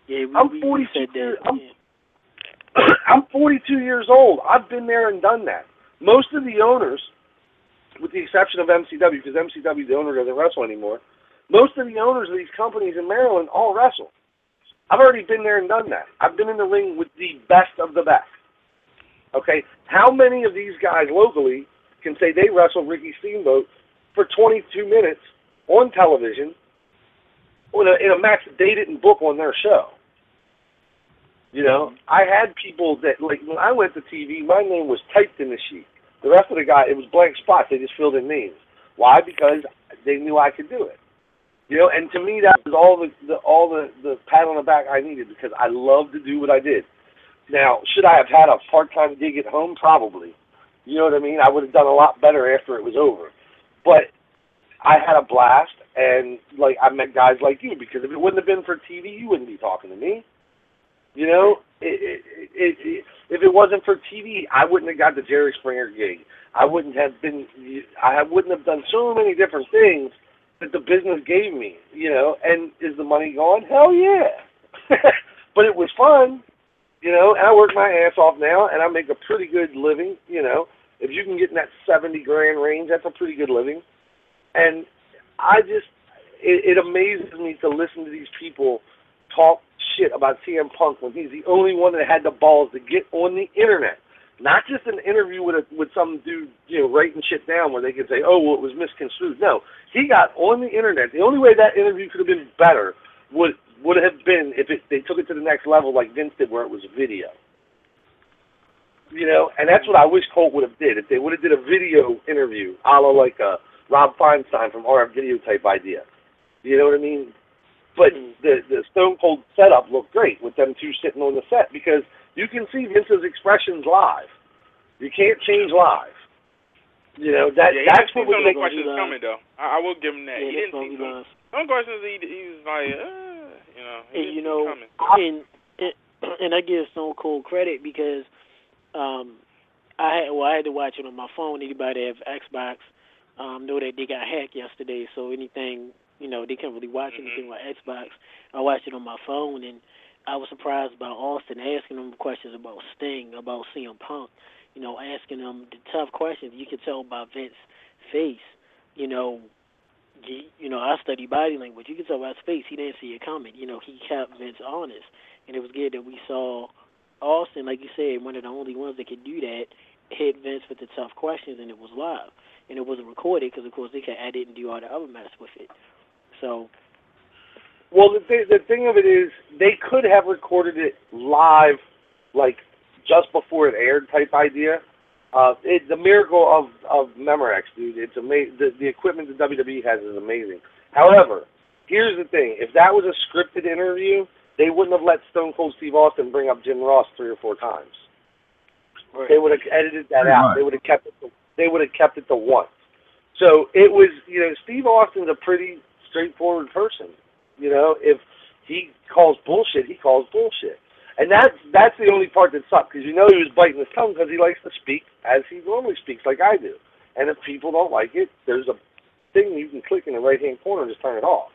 Yeah, I'm 42 years old. I've been there and done that. Most of the owners, with the exception of MCW, because MCW, the owner, doesn't wrestle anymore, most of the owners of these companies in Maryland all wrestle. I've already been there and done that. I've been in the ring with the best of the best. Okay? How many of these guys locally can say they wrestled Ricky Steamboat for 22 minutes on television in a match that they didn't book on their show? I had people that, like, when I went to TV, my name was typed in the sheet. The rest of the guy, it was blank spots. They just filled in names. Why? Because they knew I could do it. And to me, that was all the pat on the back I needed because I loved to do what I did. Now, should I have had a part-time gig at home? Probably. You know what I mean? I would have done a lot better after it was over. But I had a blast, and, like, I met guys like you because if it wouldn't have been for TV, you wouldn't be talking to me. If it wasn't for TV, I wouldn't have got the Jerry Springer gig. I wouldn't have done so many different things that the business gave me, and is the money gone? Hell yeah. But it was fun, and I work my ass off now, and I make a pretty good living, If you can get in that $70,000 range, that's a pretty good living. And it amazes me to listen to these people talk shit about CM Punk when he's the only one that had the balls to get on the internet. Not just an interview with some dude, writing shit down where they could say, oh, well, it was misconstrued. No, he got on the internet. The only way that interview could have been better would have been if they took it to the next level like Vince did where it was video. And that's what I wish Colt would have did. If they would have did a video interview, a la like a Rob Feinstein from RF Video type idea. You know what I mean? But the Stone Cold setup looked great with them two sitting on the set because you can see Vince's expressions live. You can't change live. That's what was the questions coming though. I will give him that. Yeah, he didn't see some questions. He was like, coming. And I give Stone Cold credit because I had to watch it on my phone. Anybody that have Xbox know that they got hacked yesterday, so anything. They can't really watch anything on Xbox. I watched it on my phone, and I was surprised about Austin asking them questions about Sting, about CM Punk, asking them the tough questions. You could tell by Vince's face, I study body language. You could tell by his face he didn't see it coming. He kept Vince honest, and it was good that we saw Austin, like you said, one of the only ones that could do that, hit Vince with the tough questions, and it was live. And it wasn't recorded because, of course, they could edit and do all the other mess with it. So, well, the thing of it is, they could have recorded it live, like just before it aired, type idea. The miracle of Memorex, dude. It's amazing. The equipment the WWE has is amazing. However, here's the thing: if that was a scripted interview, they wouldn't have let Stone Cold Steve Austin bring up Jim Ross 3 or 4 times. Right. They would have edited that out. They would have kept it. They would have kept it to once. So it was, Steve Austin's a pretty straightforward person. If he calls bullshit, he calls bullshit. And that's the only part that sucked, because he was biting his tongue because he likes to speak as he normally speaks, like I do. And if people don't like it, there's a thing you can click in the right-hand corner and just turn it off.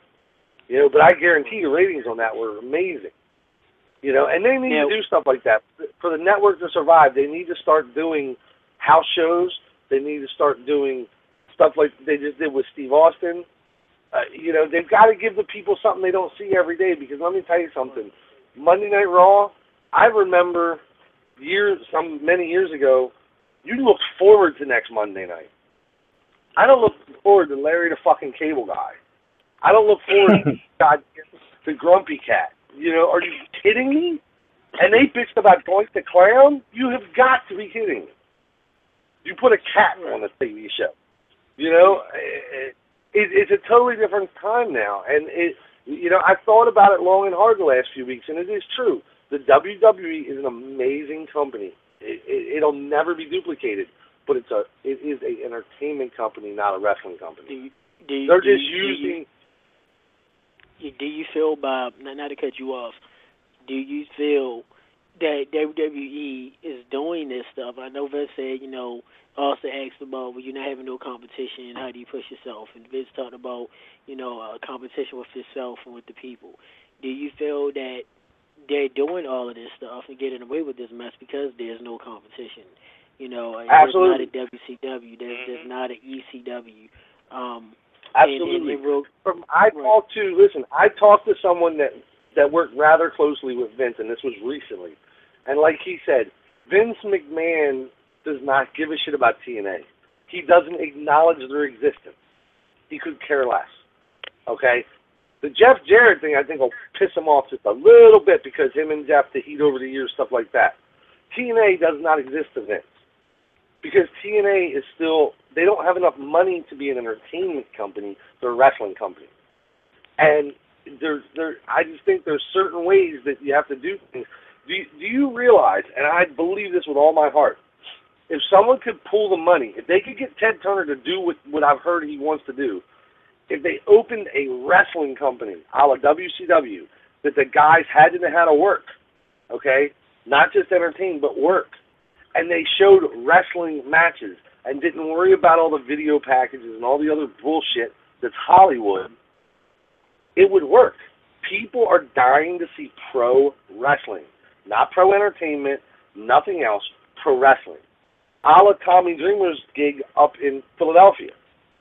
But I guarantee the ratings on that were amazing. And they need to do stuff like that. For the network to survive, they need to start doing house shows. They need to start doing stuff like they just did with Steve Austin. They've got to give the people something they don't see every day, because let me tell you something. Monday Night Raw, I remember many years ago, you looked forward to next Monday night. I don't look forward to Larry the fucking Cable Guy. I don't look forward to Grumpy Cat. Are you kidding me? And they bitched about Doink the Clown? You have got to be kidding me. You put a cat on a TV show. It's a totally different time now. And I've thought about it long and hard the last few weeks, and it is true. The WWE is an amazing company. It'll never be duplicated, but it is an entertainment company, not a wrestling company. Do you feel, Bob, not to cut you off, do you feel that WWE is doing this stuff? I know Vince said, also asked about, well, you're not having no competition, how do you push yourself? And Vince talked about, a competition with yourself and with the people. Do you feel that they're doing all of this stuff and getting away with this mess because there's no competition? Absolutely. There's not a WCW, there's not an ECW. Absolutely. I talked to someone that worked rather closely with Vince, and this was recently. And like he said, Vince McMahon does not give a shit about TNA. He doesn't acknowledge their existence. He could care less. Okay? The Jeff Jarrett thing, I think, will piss him off just a little bit, because him and Jeff, the heat over the years, stuff like that. TNA does not exist to Vince. Because TNA is still, they don't have enough money to be an entertainment company. They're a wrestling company. And I just think there's certain ways that you have to do things. Do you realize, and I believe this with all my heart, if someone could pull the money, if they could get Ted Turner to do what I've heard he wants to do, if they opened a wrestling company, a la WCW, that the guys had to know how to work, okay? Not just entertain, but work. And they showed wrestling matches and didn't worry about all the video packages and all the other bullshit that's Hollywood, it would work. People are dying to see pro wrestling. Not pro entertainment, nothing else, pro wrestling. A la Tommy Dreamer's gig up in Philadelphia.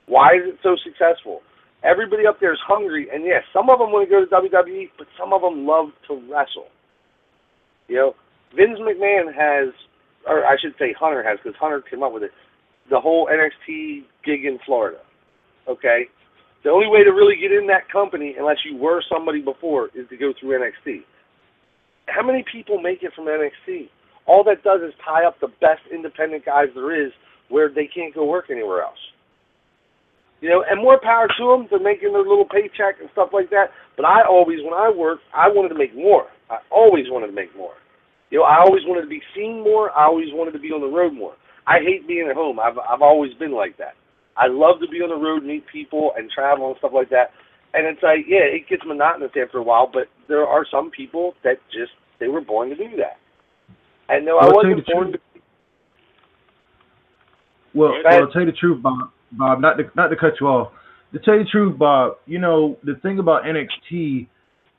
Why is it so successful? Everybody up there is hungry, and yes, some of them want to go to WWE, but some of them love to wrestle. Vince McMahon has, or I should say Hunter has, because Hunter came up with it, the whole NXT gig in Florida. Okay? The only way to really get in that company, unless you were somebody before, is to go through NXT. How many people make it from NXT? All that does is tie up the best independent guys there is where they can't go work anywhere else. And more power to them. They're making their little paycheck and stuff like that. But I always, when I worked, I wanted to make more. I always wanted to make more. I always wanted to be seen more. I always wanted to be on the road more. I hate being at home. I've always been like that. I love to be on the road, meet people, and travel and stuff like that. And it's like, yeah, it gets monotonous after a while, but there are some people that just, they were born to do that. And no, I wasn't born to. Well, I'll tell you the truth, Bob, not to cut you off. To tell you the truth, Bob, the thing about NXT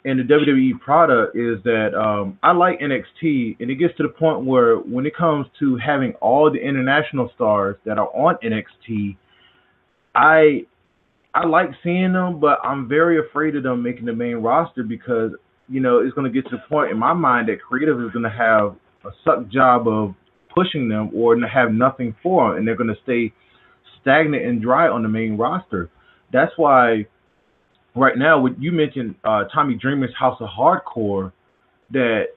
and the WWE product is that I like NXT, and it gets to the point where when it comes to having all the international stars that are on NXT, I like seeing them, but I'm very afraid of them making the main roster because, it's going to get to the point in my mind that creative is going to have a suck job of pushing them or have nothing for them, and they're going to stay stagnant and dry on the main roster. That's why right now, what you mentioned, Tommy Dreamer's House of Hardcore, that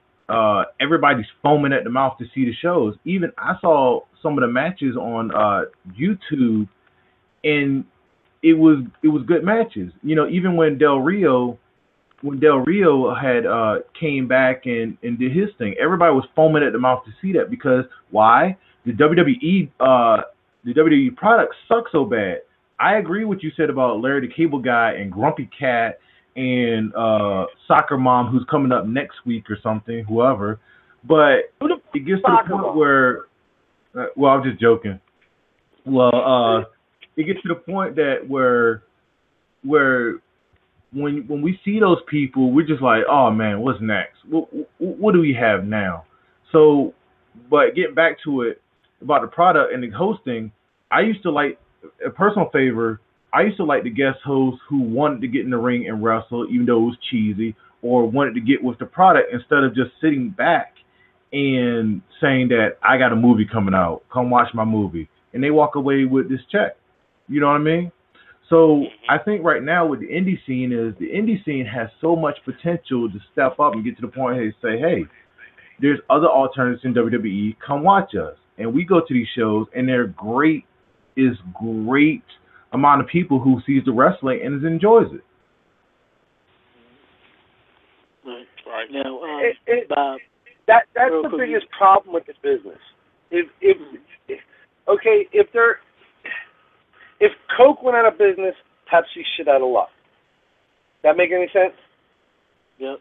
everybody's foaming at the mouth to see the shows. Even I saw some of the matches on YouTube, and it was good matches. Even when Del Rio had came back and did his thing, everybody was foaming at the mouth to see that because why? The WWE product sucks so bad. I agree with you said about Larry the Cable Guy and Grumpy Cat and Soccer Mom, who's coming up next week or something, whoever. But it gets to the point where, well, I'm just joking. Well, it gets to the point that where when we see those people, we're just like, oh man, what's next? What do we have now? So, but getting back to it about the product and the hosting, I used to like a personal favor. I used to like the guest hosts who wanted to get in the ring and wrestle, even though it was cheesy, or wanted to get with the product instead of just sitting back and saying that I got a movie coming out, come watch my movie, and they walk away with this check. You know what I mean? So I think right now with the indie scene has so much potential to step up and get to the point where they say, hey, there's other alternatives in WWE. Come watch us. And we go to these shows, and they're great amount of people who sees the wrestling and enjoys it. Right. Now, Bob, that's the biggest problem with the business. If Coke went out of business, Pepsi shit out of luck. That make any sense? Yep.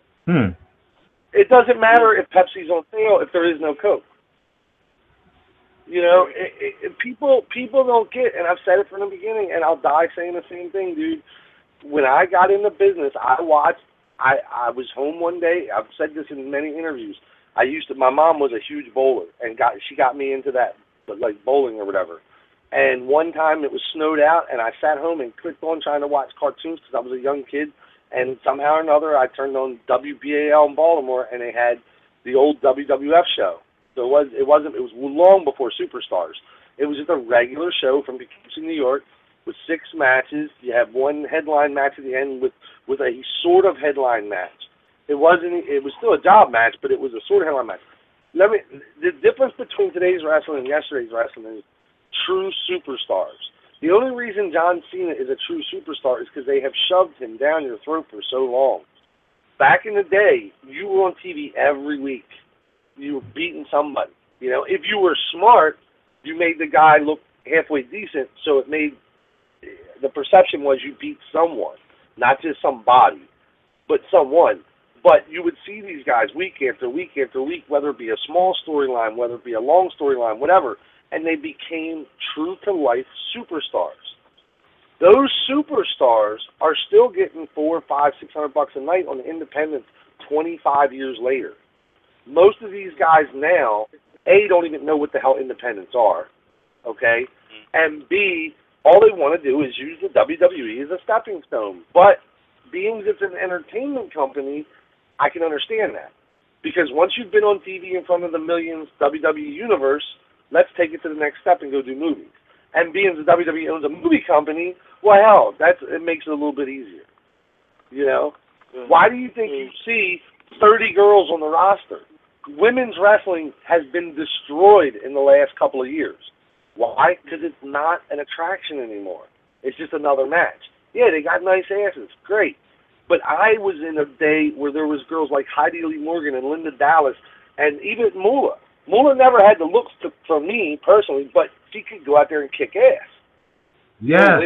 It doesn't matter if Pepsi's on sale if there is no Coke. You know, people don't get, and I've said it from the beginning, and I'll die saying the same thing, dude. When I got into business, I was home one day. I've said this in many interviews. My mom was a huge bowler, and she got me into that, like bowling or whatever. And one time it was snowed out, and I sat home and clicked on trying to watch cartoons because I was a young kid. And somehow or another, I turned on WBAL in Baltimore, and they had the old WWF show. So it was long before Superstars. It was just a regular show from Poughkeepsie, New York, with 6 matches. You have one headline match at the end with a sort of headline match. It was still a job match, but it was a sort of headline match. The difference between today's wrestling and yesterday's wrestling is true superstars. The only reason John Cena is a true superstar is because they have shoved him down your throat for so long. Back in the day, you were on TV every week. You were beating somebody. You know, if you were smart, you made the guy look halfway decent, so it made the perception was you beat someone, not just somebody, but someone. But you would see these guys week after week after week, whether it be a small storyline, whether it be a long storyline, whatever, and they became true-to-life superstars. Those superstars are still getting $400, $500, $600 a night on the independents 25 years later. Most of these guys now, A, don't even know what the hell independents are, okay? And B, all they want to do is use the WWE as a stepping stone. But being it's an entertainment company, I can understand that. Because once you've been on TV in front of the millions WWE universe, let's take it to the next step and go do movies. And being the WWE owns a movie company, well, hell, it makes it a little bit easier. You know? Why do you think you see 30 girls on the roster? Women's wrestling has been destroyed in the last couple of years. Why? Because it's not an attraction anymore. It's just another match. Yeah, they got nice asses. Great. But I was in a day where there was girls like Heidi Lee Morgan and Linda Dallas and even Moolah. Moolah never had the looks for me personally, but she could go out there and kick ass. Yes.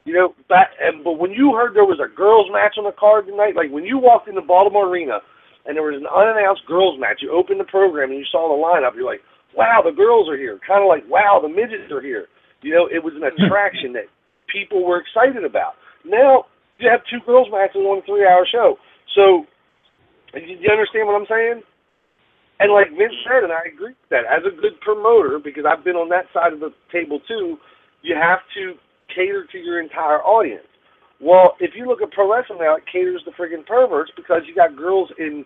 You know, but when you heard there was a girls' match on the card tonight, like when you walked into Baltimore Arena and there was an unannounced girls' match, you opened the program and you saw the lineup, you're like, wow, the girls are here. Kind of like, wow, the midgets are here. You know, it was an attraction that people were excited about. Now, you have 2 girls' matches on a 3-hour show. So, you understand what I'm saying? And like Vince said, and I agree with that, as a good promoter, because I've been on that side of the table too, you have to cater to your entire audience. Well, if you look at pro wrestling now, it caters to friggin' perverts because you got girls in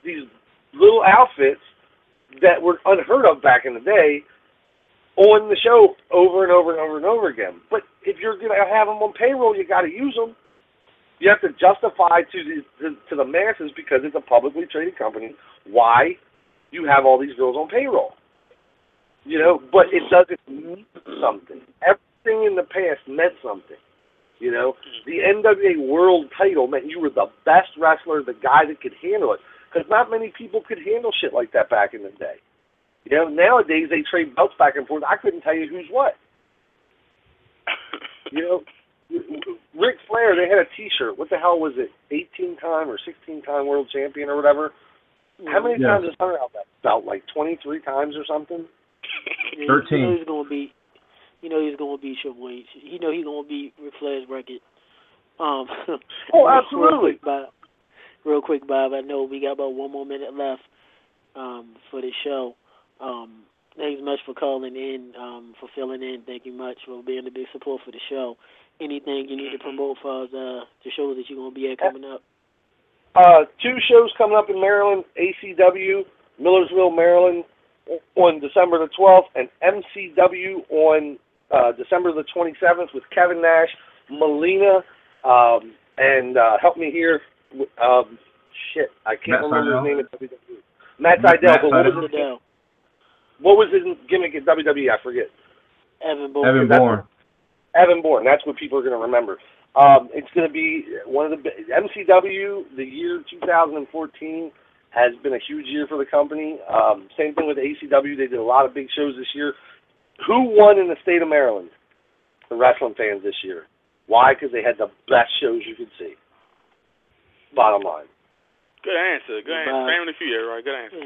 these little outfits that were unheard of back in the day on the show over and over and over and over again. But if you're going to have them on payroll, you got to use them. You have to justify to the masses, because it's a publicly traded company, why you have all these girls on payroll. You know, but it doesn't mean something. Everything in the past meant something. You know, the NWA World title meant you were the best wrestler, the guy that could handle it. Because not many people could handle shit like that back in the day. You know, nowadays they trade belts back and forth. I couldn't tell you who's what. You know, Ric Flair, they had a T-shirt. What the hell was it? 18-time or 16-time world champion or whatever. How many times has Hunter held that belt? Like 23 times or something? 13. You know he's gonna be. You know he's gonna be Triple H. You know he's gonna be Ric Flair's record. Oh, absolutely. Real quick, Bob. I know we got about 1 more minute left for the show. Thanks much for calling in, for filling in. Thank you much for being a big support for the show. Anything you need to promote for the shows that you're gonna be at coming up? 2 shows coming up in Maryland, ACW, Millersville, Maryland, on December the 12th, and MCW on December the 27th with Kevin Nash, Melina, and help me here. I can't remember his name at WWE. Matt Sydal, but what was his gimmick at WWE? I forget. Evan Bourne. Evan Bourne. That's what people are going to remember. It's going to be one of the MCW. The year 2014 has been a huge year for the company. Same thing with ACW. They did a lot of big shows this year. Who won in the state of Maryland? The wrestling fans this year. Why? Because they had the best shows you could see. Bottom line. Good answer. Family Feud, right? Good answer.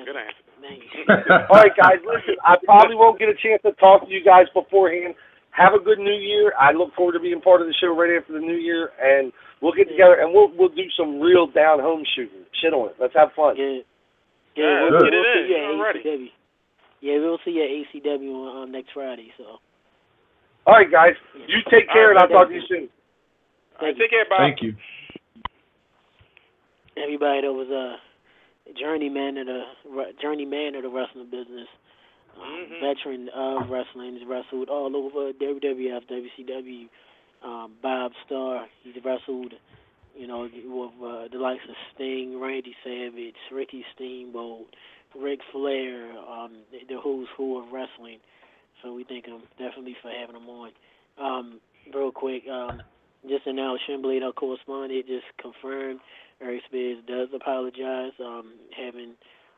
All right, guys, listen, I probably won't get a chance to talk to you guys beforehand. Have a good New Year. I look forward to being part of the show right after the New Year, and we'll get together and we'll do some real down-home shooting. Shit on it. Let's have fun. Yeah, we'll see you at ACW. Yeah, we'll see you at ACW on next Friday. So. All right, guys. You take care, and I'll talk to you soon. Take care, Bob. Thank you. Everybody that was a journeyman of the wrestling business, veteran of wrestling, has wrestled all over WWF, WCW. Bob Starr, he's wrestled, with the likes of Sting, Randy Savage, Ricky Steamboat, Ric Flair, the who's who of wrestling. So we thank him definitely for having him on. Real quick, just announced Shinblade, our correspondent, just confirmed Aries Spears does apologize, having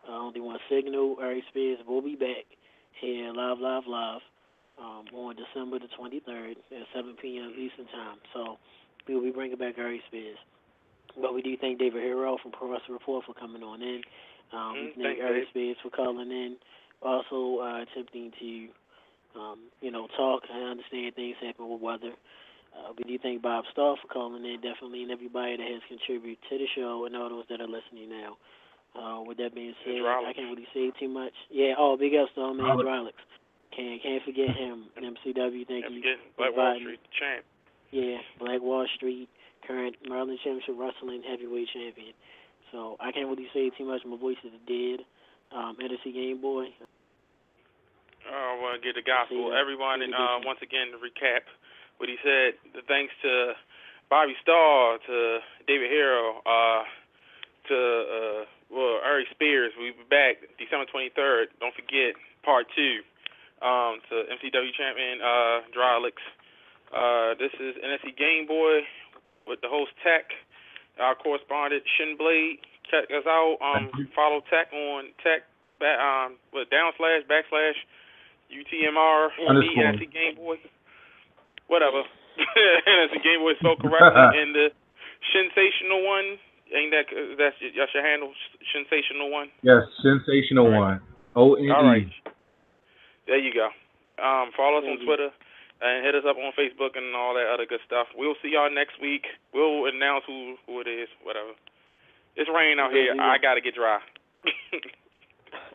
only one signal. Aries Spears will be back here live on December the 23rd at 7 p.m. Eastern Time. So we will be bringing back Aries Spears. But we do thank David Herro from Pro Wrestling Report for coming on in. We thank Aries Spears for calling in. Also attempting to, talk. I understand things happen with weather. We do thank Bob Starr for calling in, definitely, and everybody that has contributed to the show and all those that are listening now. With that being said, I can't really say too much. Yeah, big up to man, Drolix. Can't forget him. MCW, thank you. Black Wall Street champ. Yeah, Black Wall Street, current Maryland Championship Wrestling Heavyweight Champion. So I can't really say too much. My voice is dead. Edison Game Boy. I want to get the gospel, everyone, and once again to recap what he said. Thanks to Bobby Starr, to David Herro, to Aries Spears. We'll be back December 23rd. Don't forget Part 2. To MCW champion Drolix. This is NSC Game Boy with the host Tech, our correspondent Shinblade. Check us out. Follow Tech on Tech // UTMR NSC Game Boy. Whatever. NSC Game Boy is so correct. And the Sensational One. Ain't that's your handle? Sensational One. Yes, Sensational One. ONE. All right. There you go. Follow us on Twitter and hit us up on Facebook and all that other good stuff. We'll see y'all next week. We'll announce who it is, whatever. It's raining out here. I got to get dry.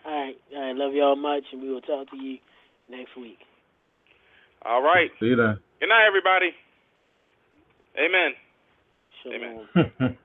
All right. I love y'all much, and we will talk to you next week. All right. See you then. Good night, everybody. Amen. Shalom. Amen.